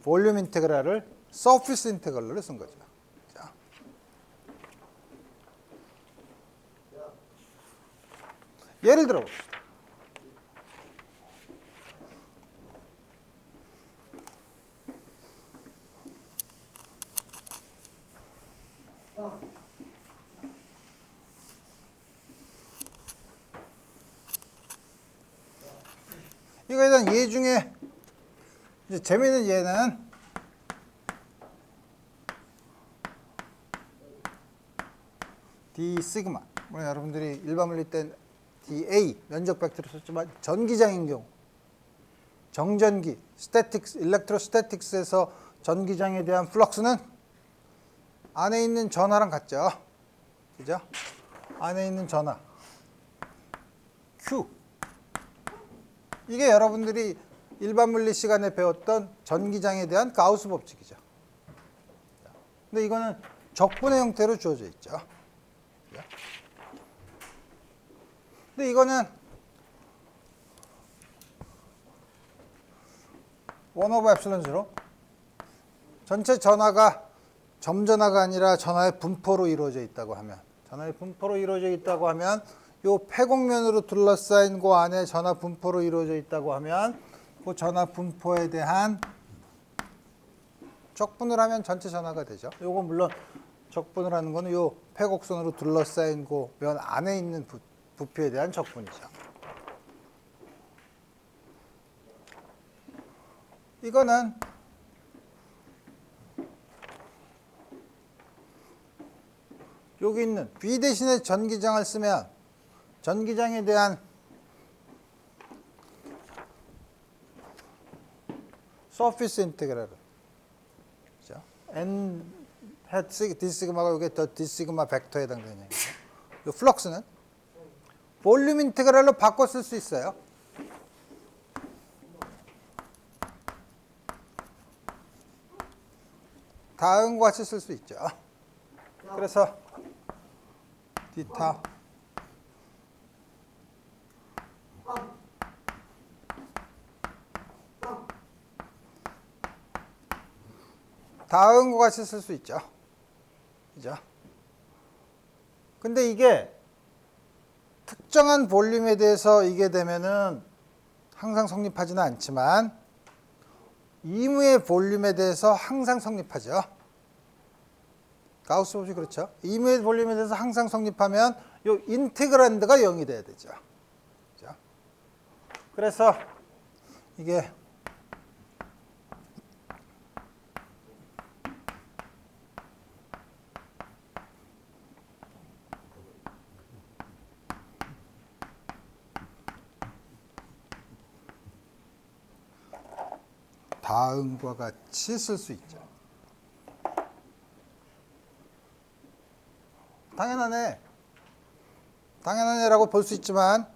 볼륨 인테그랄을 서피스 인테그랄로 쓴 거죠. 자. 예를 들어 봅시다. 이거에 대한 예 중에 이제 재미있는 예는 D 시그마. 물론 여러분들이 일반 물리 때 DA 면적 벡터를 썼지만 전기장인 경우 정전기 스태틱스 일렉트로스태틱스에서 전기장에 대한 플럭스는 안에 있는 전하랑 같죠. 그죠? 안에 있는 전하 Q. 이게 여러분들이 일반 물리 시간에 배웠던 전기장에 대한 가우스 법칙이죠. 근데 이거는 적분의 형태로 주어져 있죠. 근데 이거는 1/ε0 전체 전하가 점전하가 아니라 전하의 분포로 이루어져 있다고 하면 요 폐곡면으로 둘러싸인 그 안에 전하 분포로 이루어져 있다고 하면 그 전하 분포에 대한 적분을 하면 전체 전하가 되죠. 요거 물론 적분을 하는 거는 요 폐곡선으로 둘러싸인 그 면 안에 있는 부피에 대한 적분이죠. 이거는 여기 있는 B 대신에 전기장을 쓰면 전기장에 대한 서피스 인테그랄은 N hat D 시그마가 여기 더 D 시그마 벡터에 해당되는 얘기죠. 이 플럭스는 볼륨 인테그랄로 바꿔 쓸 수 있어요. 다음과 같이 쓸 수 있죠. 그래서 디타 다음과 같이 쓸 수 있죠. 그죠? 근데 이게 특정한 볼륨에 대해서 이게 되면은 항상 성립하지는 않지만 이무의 볼륨에 대해서 항상 성립하죠. 가우스 법칙 그렇죠. 이무의 볼륨에 대해서 항상 성립하면 요 인테그란드가 0이 돼야 되죠. 그죠? 그래서 이게 다음과 같이 쓸 수 있죠. 당연하네라고 볼 수 있지만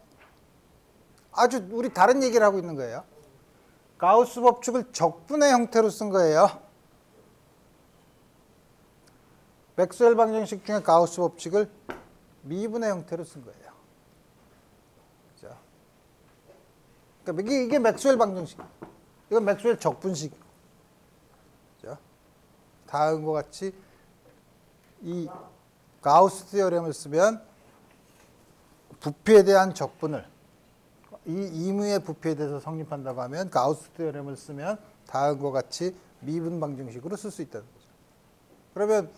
아주 우리 다른 얘기를 하고 있는 거예요. 가우스 법칙을 적분의 형태로 쓴 거예요. 맥스웰 방정식 중에 가우스 법칙을 미분의 형태로 쓴 거예요. 그죠? 그러니까 이게 맥스웰 방정식. 이건 맥스웰 적분식. 그죠? 다음과 같이 이 가우스 티어렘을 쓰면 부피에 대한 적분을 이 이무의 부피에 대해서 성립한다고 하면 가우스 티어렘을 쓰면 다음과 같이 미분 방정식으로 쓸 수 있다는 거죠. 그러면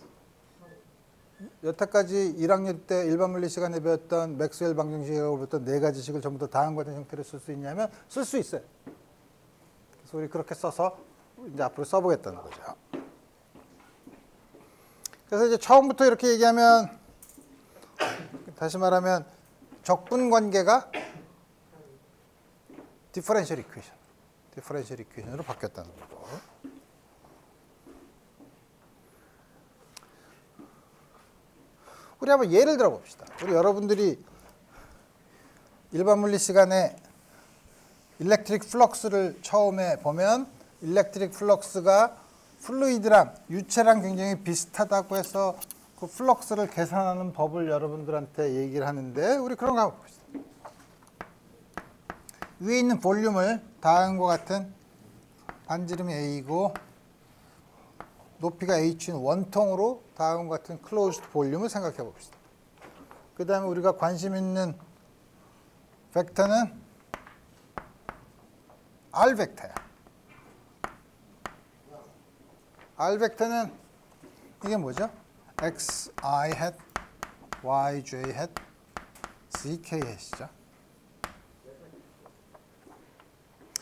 여태까지 1학년 때 일반 물리 시간에 배웠던 맥스웰 방정식이라고 배웠던 네 가지 식을 전부 다 다음과 같은 형태로 쓸 수 있냐면 쓸 수 있어요. 그래서 우리 그렇게 써서 이제 앞으로 써보겠다는 거죠. 그래서 이제 처음부터 이렇게 얘기하면 다시 말하면 적분 관계가 디퍼런셜 이퀘이션으로 바뀌었다는 거고. 우리 한번 예를 들어 봅시다. 우리 여러분들이 일반 물리 시간에 일렉트릭 플럭스를 처음에 보면 일렉트릭 플럭스가 플루이드랑 유체랑 굉장히 비슷하다고 해서 그 플럭스를 계산하는 법을 여러분들한테 얘기를 하는데 우리 그런 거 한번 봅시다. 위에 있는 볼륨을 다음과 같은 반지름이 A이고 높이가 H인 원통으로 다음과 같은 클로즈드 볼륨을 생각해 봅시다. 그 다음에 우리가 관심 있는 벡터는 R 벡터야. R 벡터는 이게 뭐죠? X, I hat, Y, J hat, Z, K hat이죠.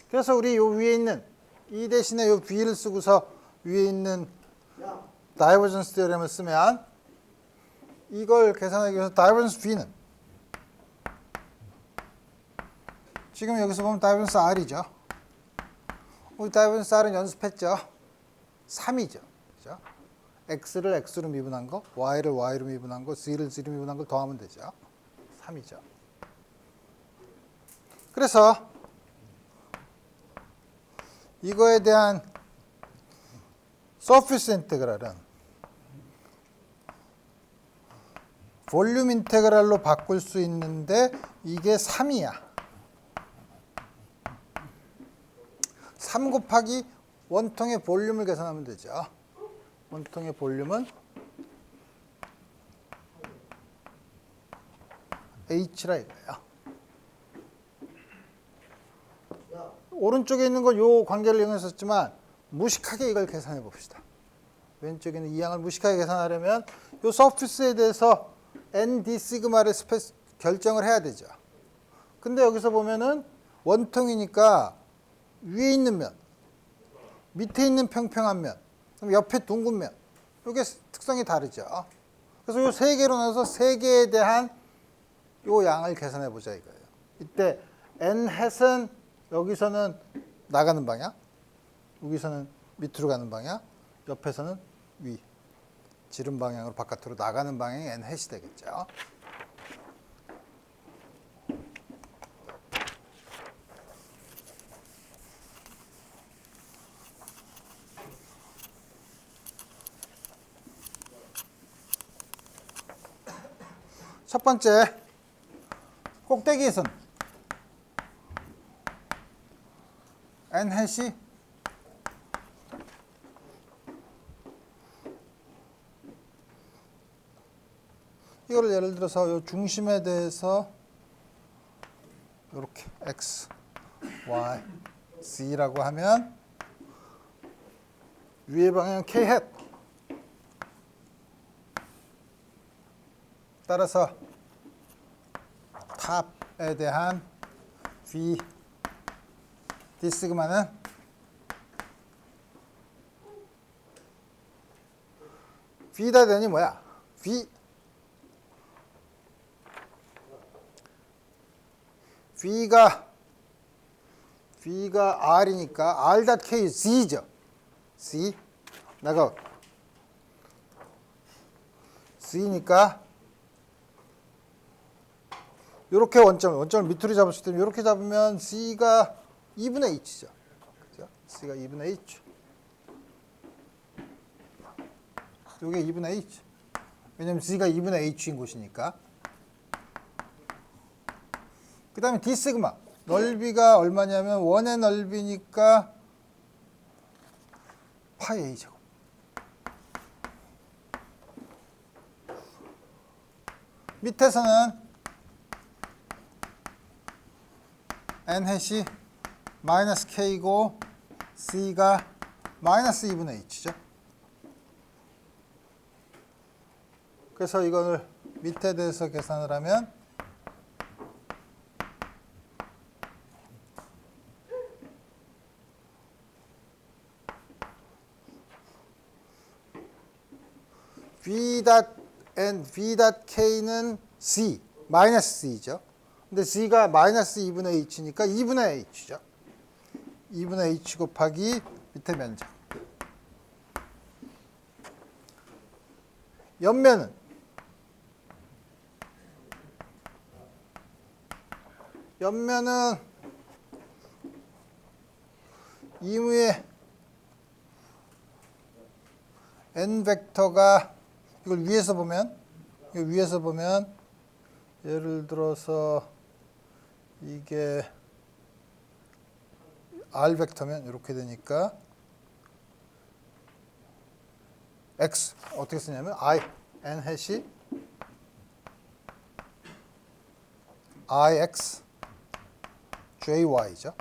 그래서 우리 요 위에 있는 이 대신에 요 B를 쓰고서 위에 있는 다이버전스 테오렘을 쓰면 이걸 계산하기 위해서 다이버전스 B는 지금 여기서 보면 다이버전스 R이죠. 우리 다이버전스 R은 연습했죠. 3이죠. 그죠? X를 X로 미분한 거, Y를 Y로 미분한 거, Z를 Z로 미분한 걸 더하면 되죠. 3이죠. 그래서 이거에 대한 서피스 인테그랄은 볼륨 인테그랄로 바꿀 수 있는데 이게 3이야. 3 곱하기 원통의 볼륨을 계산하면 되죠. 원통의 볼륨은 H라 이거예요. 오른쪽에 있는 건 요 관계를 이용했었지만 무식하게 이걸 계산해 봅시다. 왼쪽에 있는 이 양을 무식하게 계산하려면 요 서피스에 대해서 ND 시그마를 결정을 해야 되죠. 근데 여기서 보면은 원통이니까 위에 있는 면, 밑에 있는 평평한 면, 그럼 옆에 둥근 면, 이게 특성이 다르죠. 그래서 요 세 개로 나눠서 세 개에 대한 요 양을 계산해 보자 이거예요. 이때 N 햇은 여기서는 나가는 방향, 여기서는 밑으로 가는 방향, 옆에서는 위, 지름 방향으로 바깥으로 나가는 방향이 N 햇이 되겠죠. 첫 번째, 꼭대기에선 N 햇이 이거를 예를 들어서 요 중심에 대해서 이렇게 X, Y, Z라고 하면 위의 방향은 K 햇 따라서 탑에 대한 V D 시그마는 V다 되니 뭐야? V가 R이니까 R 닷 K Z죠. Z 나가 Z니까 이렇게 원점을 밑으로 잡을 수 있으면 이렇게 잡으면 C가 2분의 H죠. 그죠? C가 2분의 H. 이게 2분의 H. 왜냐면 C가 2분의 H인 곳이니까. 그 다음에 D 시그마. 넓이가 얼마냐면 원의 넓이니까 파이 A 제곱. 밑에서는 N 햇이 마이너스 K고 C가 마이너스 2분의 H죠. 그래서 이거를 밑에 대해서 계산을 하면 V 닷 K는 C, 마이너스 C죠. 근데 Z가 마이너스 2분의 H니까 2분의 H죠. 2분의 H 곱하기 밑에 면적. 옆면은 이무의 n 벡터가 이걸 위에서 보면 예를 들어서 이게 r 벡터면 이렇게 되니까 x 어떻게 쓰냐면 I n 해시 ix JY죠.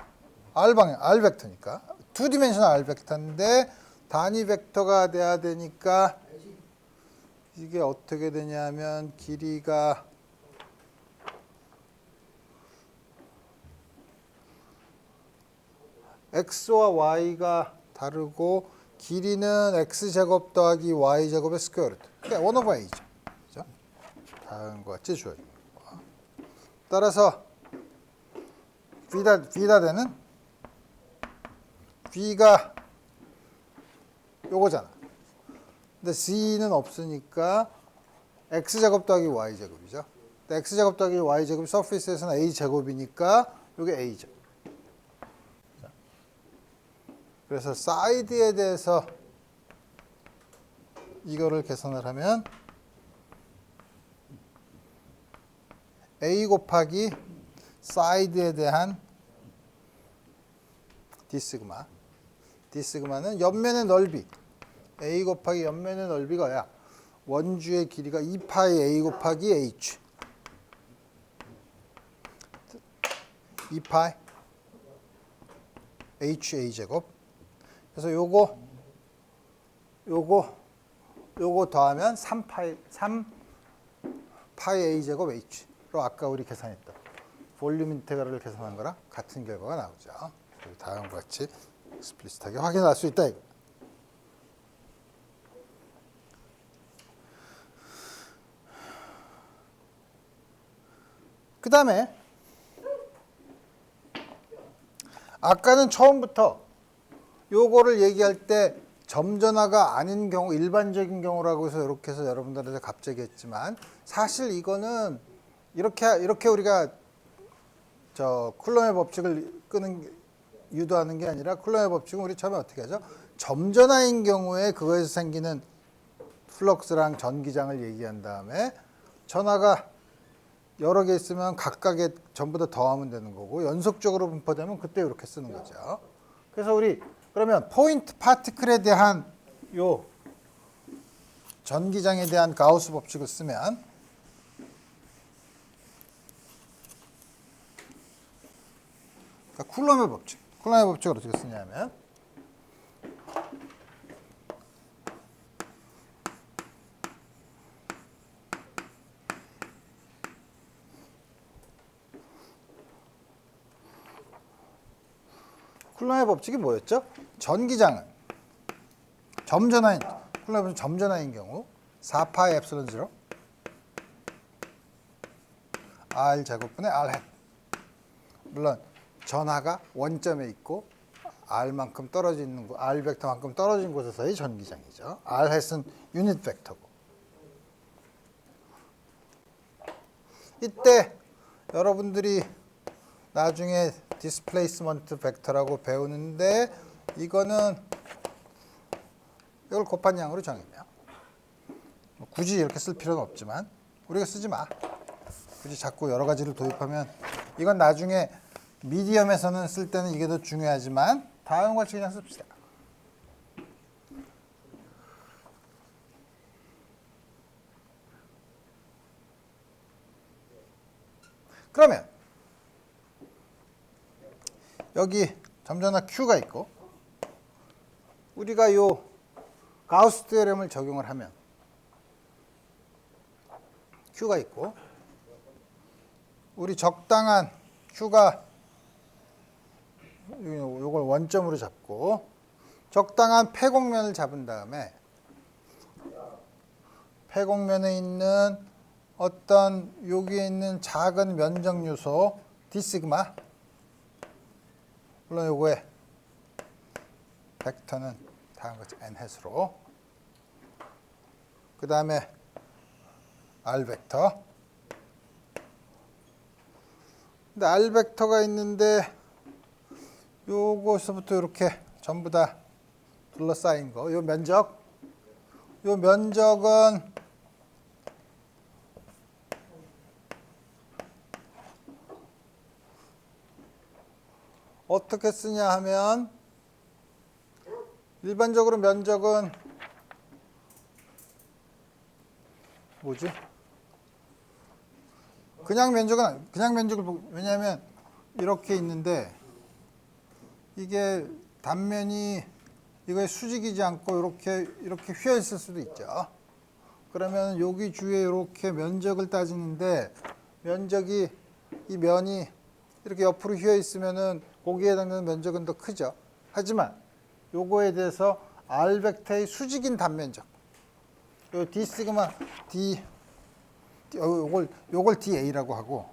R방향, R 벡터니까. 2디멘셔널 R 벡터인데 단위 벡터가 돼야 되니까 이게 어떻게 되냐면 길이가 X와 Y가 다르고 길이는 X제곱 더하기 Y제곱의 스퀘어 루트. 그러니까 1 오버 A죠. 그죠? 다음과 같이 주어집니다. 따라서 V다 되는 V가 요거잖아. 근데 C는 없으니까 X제곱 더하기 Y제곱이죠. X제곱 더하기 Y제곱이 서피스에서는 A제곱이니까 요게 A죠. 그래서 사이드에 대해서 이거를 계산을 하면 A 곱하기 사이드에 대한 D시그마는 옆면의 넓이 A 곱하기 옆면의 넓이가 원주의 길이가 2파이 A 곱하기 H 2파이 HA 제곱. 그래서 요거 더하면 3파이 A 제곱 H로 아까 우리 계산했던 볼륨 인테그럴을 계산한 거랑 같은 결과가 나오죠. 다음과 같이 익스플리시트하게 확인할 수 있다. 그 다음에 아까는 처음부터 요거를 얘기할 때 점전화가 아닌 경우, 일반적인 경우라고 해서 이렇게 해서 여러분들한테 갑자기 했지만 사실 이거는 이렇게 우리가 쿨럼의 법칙을 유도하는 게 아니라 쿨럼의 법칙은 우리 처음에 어떻게 하죠? 점전화인 경우에 그거에서 생기는 플럭스랑 전기장을 얘기한 다음에 전화가 여러 개 있으면 각각에 전부 다 더하면 되는 거고 연속적으로 분포되면 그때 이렇게 쓰는 거죠. 그래서 우리 그러면 포인트 파티클에 대한 요 전기장에 대한 가우스 법칙을 쓰면 그러니까 쿨럼의 법칙을 어떻게 쓰냐면 쿨럼의 법칙이 뭐였죠? 전기장은 점전화인 쿨럼의 점전화인 경우 4파이 엡실론 0 R 제곱분의 R 햇. 물론 전하가 원점에 있고 R만큼 떨어져 있는 곳, R 벡터만큼 떨어진 곳에서의 전기장이죠. R 햇은 유닛 벡터고. 이때 여러분들이 나중에 디스플레이스먼트 벡터라고 배우는데 이거는 이걸 곱한 양으로 정의해요. 굳이 이렇게 쓸 필요는 없지만 우리가 쓰지 마. 굳이 자꾸 여러 가지를 도입하면 이건 나중에 미디엄에서는 쓸 때는 이게 더 중요하지만 다음과 같이 그냥 씁시다. 그러면 여기 점전화 Q가 있고 우리가 요 가우스 테오렘을 적용을 하면 Q가 있고 우리 적당한 Q가 요걸 원점으로 잡고 적당한 폐곡면을 잡은 다음에 폐곡면에 있는 어떤 여기에 있는 작은 면적 요소 d 시그마, 물론 요거의 벡터는 다음 같이 n 햇으로, 그 다음에 r 벡터. 근데 r 벡터가 있는데 요거서부터 이렇게 전부 다 둘러싸인 거, 요 면적, 요 면적은 어떻게 쓰냐 하면 일반적으로 면적은 뭐지? 그냥 면적을 왜냐하면 이렇게 있는데 이게 단면이 이거에 수직이지 않고 이렇게 휘어 있을 수도 있죠. 그러면 여기 주위에 이렇게 면적을 따지는데 면적이 이 면이 이렇게 옆으로 휘어 있으면은 거기에 해당되는 면적은 더 크죠. 하지만 요거에 대해서 r 벡터의 수직인 단면적, 요 d 시그마 요걸 da라고 하고,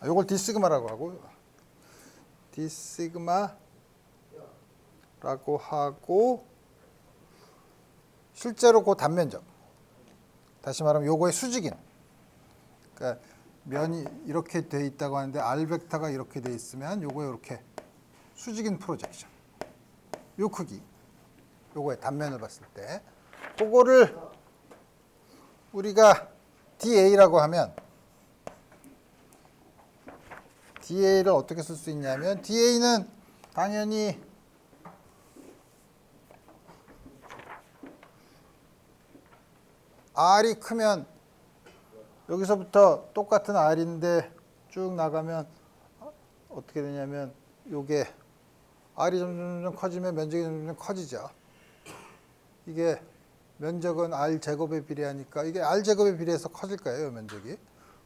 요걸 d 시그마라고 하고, d 시그마라고 하고, 실제로 그 단면적, 다시 말하면 요거의 수직인, 그러니까 면이 이렇게 돼 있다고 하는데 r 벡터가 이렇게 돼 있으면 요거에 이렇게 수직인 프로젝션, 요 크기, 요거의 단면을 봤을 때 그거를 우리가 da라고 하면 da를 어떻게 쓸 수 있냐면 da는 당연히 r이 크면 여기서부터 똑같은 r인데 쭉 나가면 어떻게 되냐면 요게 r이 점점 커지면 면적이 점점 커지죠. 이게 면적은 r 제곱에 비례하니까 이게 r 제곱에 비례해서 커질 거예요, 면적이.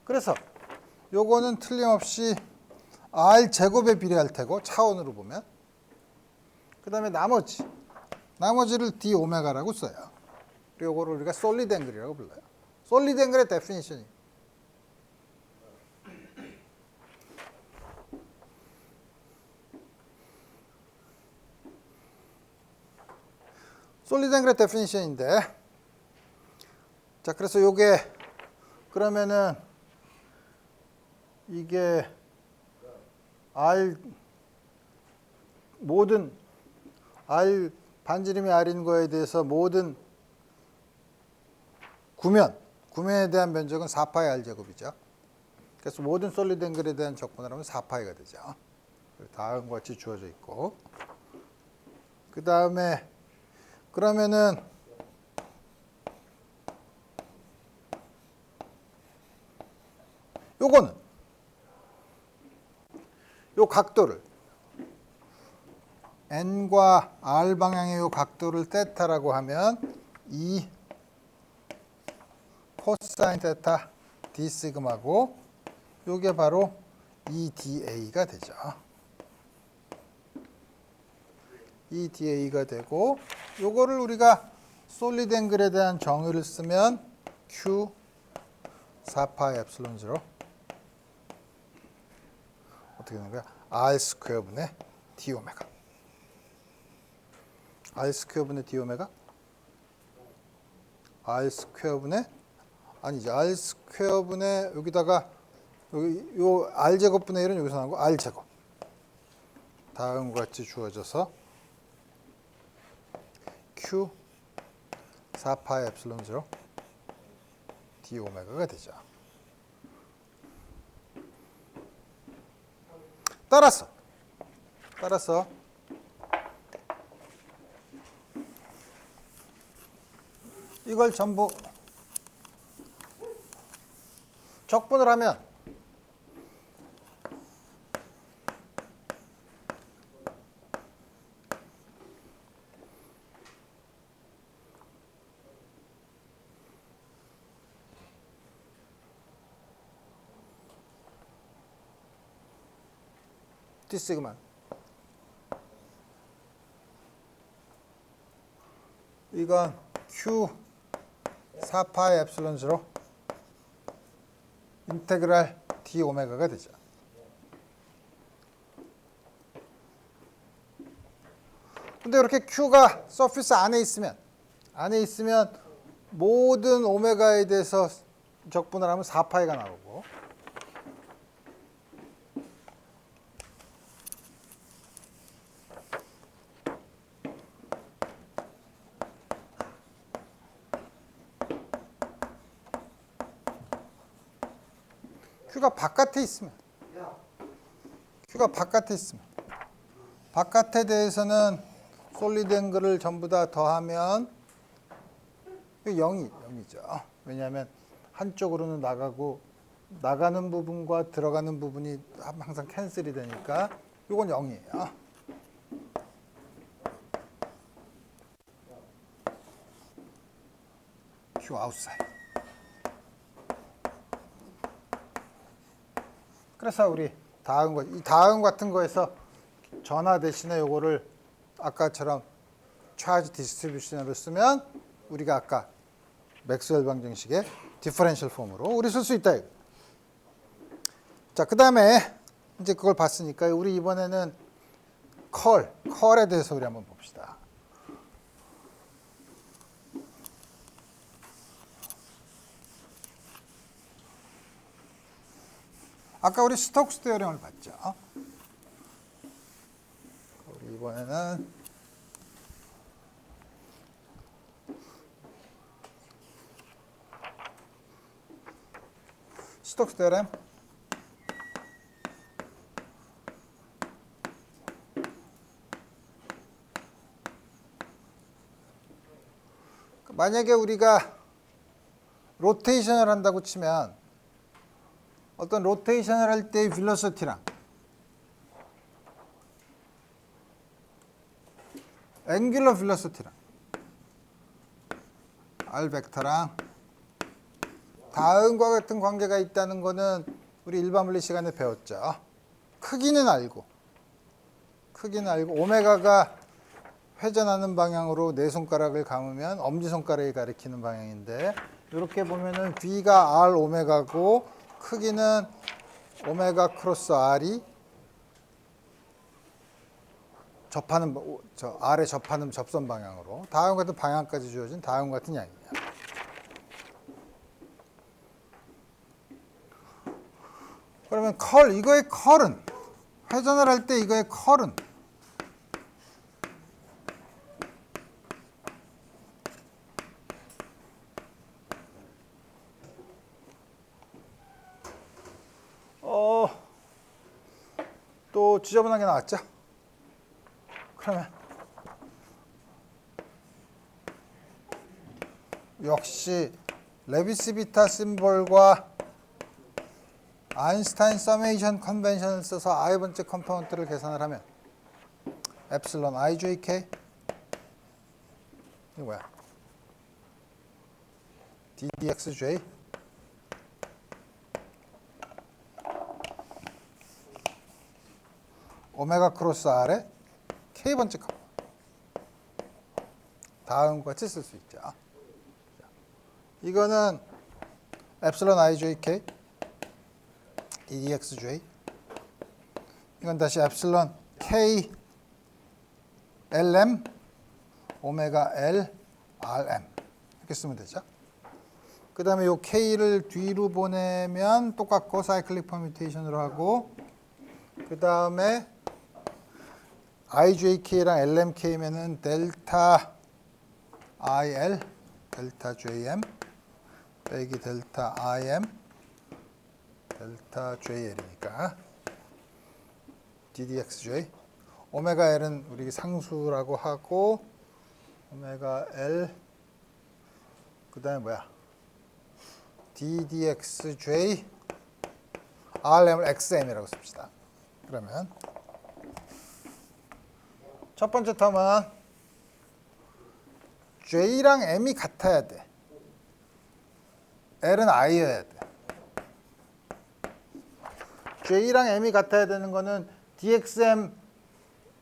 그래서 요거는 틀림없이 r 제곱에 비례할 테고 차원으로 보면. 그다음에 나머지를 d 오메가라고 써요. 그리고 요거를 우리가 솔리드 앵글이라고 불러요. 솔리드 앵글의 데피니션이 솔리드 앵글의 데피니션인데, 자, 그래서 요게 그러면은 이게 모든 r 반지름이 r인 거에 대해서 모든 구면에 대한 면적은 4파이 r 제곱이죠. 그래서 모든 솔리드 앵글에 대한 적분을 하면 4파이가 되죠. 다음과 같이 주어져 있고, 그 다음에 그러면은 요거는 요 각도를 n과 r 방향의 요 각도를 세타라고 하면 이 코사인 세타 d 시그마고, 요게 바로 EDA가 되죠. EDA가 되고, 요거를 우리가 솔리드 앵글에 대한 정의를 쓰면 Q 4파이 엡실론 0 어떻게 되는 거야? R 스퀘어 분의 D 오메가. R 스퀘어 분의 D 오메가? R 스퀘어 분의 아니죠. R 스퀘어 분의 여기다가 여기 요 R 제곱 분의 1은 여기서 나오고 R 제곱. 다음과 같이 주어져서 Q 4파이 엡실론 0 D 오메가가 되죠. 따라서 이걸 전부 적분을 하면 D 시그마 이건 Q 4파이 엡실론 0 인테그랄 d 오메가가 되죠. 근데 이렇게 Q가 서피스 안에 있으면 모든 오메가에 대해서 적분을 하면 4파이가 나오고, Q가 바깥에 있으면 바깥에 대해서는 솔리드 앵글을 전부 다 더하면 0이죠. 왜냐하면 한쪽으로는 나가고 나가는 부분과 들어가는 부분이 항상 캔슬이 되니까 이건 0이에요. Q 아웃사이드. 그래서 우리 이 다음 같은 거에서 전화 대신에 요거를 아까처럼 차지 디스트리뷰션으로 쓰면 우리가 아까 맥스웰 방정식의 디퍼런셜 폼으로 우리 쓸 수 있다. 자, 그다음에 이제 그걸 봤으니까 우리 이번에는 컬에 대해서 우리 한번 봅시다. 아까 우리 스톡스 테오렘을 봤죠. 우리 이번에는 스톡스 테오렘. 만약에 우리가 로테이션을 한다고 치면 어떤 로테이션을 할 때의 벨로시티랑 앵귤러 벨로시티랑 R 벡터랑 다음과 같은 관계가 있다는 거는 우리 일반 물리 시간에 배웠죠. 크기는 알고 오메가가 회전하는 방향으로 네 손가락을 감으면 엄지손가락이 가리키는 방향인데, 이렇게 보면은 B가 R 오메가고 크기는 오메가 크로스 R이 R에 접하는 접선 방향으로 다음 같은 방향까지 주어진 다음 같은 양이에요. 그러면 이거의 컬은 회전을 할 때 이거의 컬은 또 지저분하게 나왔죠? 그러면 역시 레비스 비타 심볼과 아인슈타인 서메이션 컨벤션을 써서 i번째 컴포넌트를 계산을 하면 엡실론 ijk 이거 뭐야? ddxj 오메가 크로스 R의 K번째 컴포넌트. 다음과 같이 쓸 수 있죠. 이거는 엡실론 ijk ddxj, 이건 다시 엡실론 k lm 오메가 l rm 이렇게 쓰면 되죠. 그 다음에 요 k를 뒤로 보내면 똑같고 사이클릭 퍼뮤테이션으로 하고, 그 다음에 ijk랑 lmk면은 델타 il 델타 jm 빼기 델타 im 델타 JL이니까 ddxj, 오메가 L은 우리 상수라고 하고 오메가 L 그 다음에 뭐야? ddxj rm을 xm이라고 씁시다. 그러면 첫 번째 텀은 j랑 m이 같아야 돼. L은 i여야 돼. j랑 m이 같아야 되는 거는 dxm,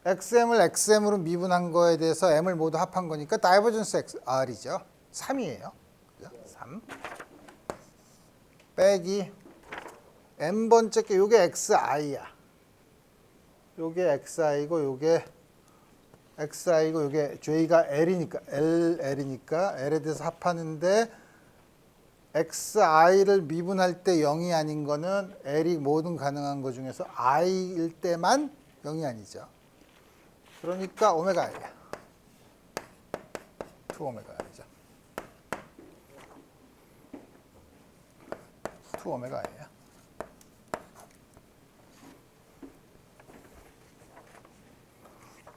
xm을 xm으로 미분한 거에 대해서 m을 모두 합한 거니까 다이버전스 r이죠. 3이에요. 그죠? 3 빼기 n번째 게 요게 xi야. 요게 xi고 요게 xi고 요게 j가 l이니까 l에 대해서 합하는데 xi를 미분할 때 0이 아닌 거는 l이 모든 가능한 거 중에서 i일 때만 0이 아니죠. 그러니까 오메가 i야. 2 오메가 i죠. 2 오메가 i야.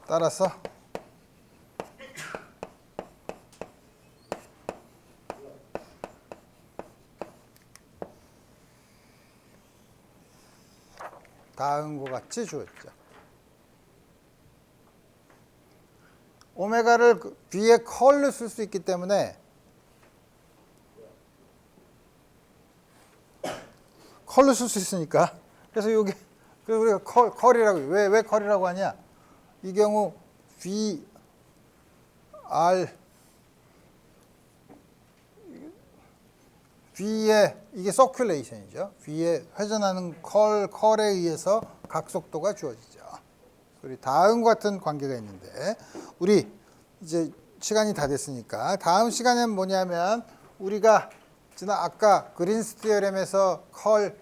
따라서 다음과 같이 주었죠. 오메가를 뒤에 컬로 쓸 수 있기 때문에 컬로 쓸 수 있으니까 그래서 여기 그래서 우리가 컬이라고 왜 컬이라고 하냐? 이 경우 V에 이게 서큘레이션이죠. V에 회전하는 컬에 의해서 각속도가 주어지죠. 우리 다음과 같은 관계가 있는데 우리 이제 시간이 다 됐으니까 다음 시간에는 뭐냐면 우리가 지난 아까 그린스 티어렘에서 컬을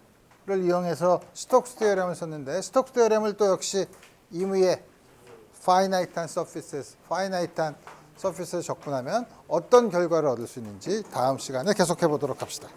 이용해서 스톡스 티어렘을 썼는데 스톡스 티어렘을 또 역시 임의의 파이나이트한 서피스에 적분하면 어떤 결과를 얻을 수 있는지 다음 시간에 계속해 보도록 합시다.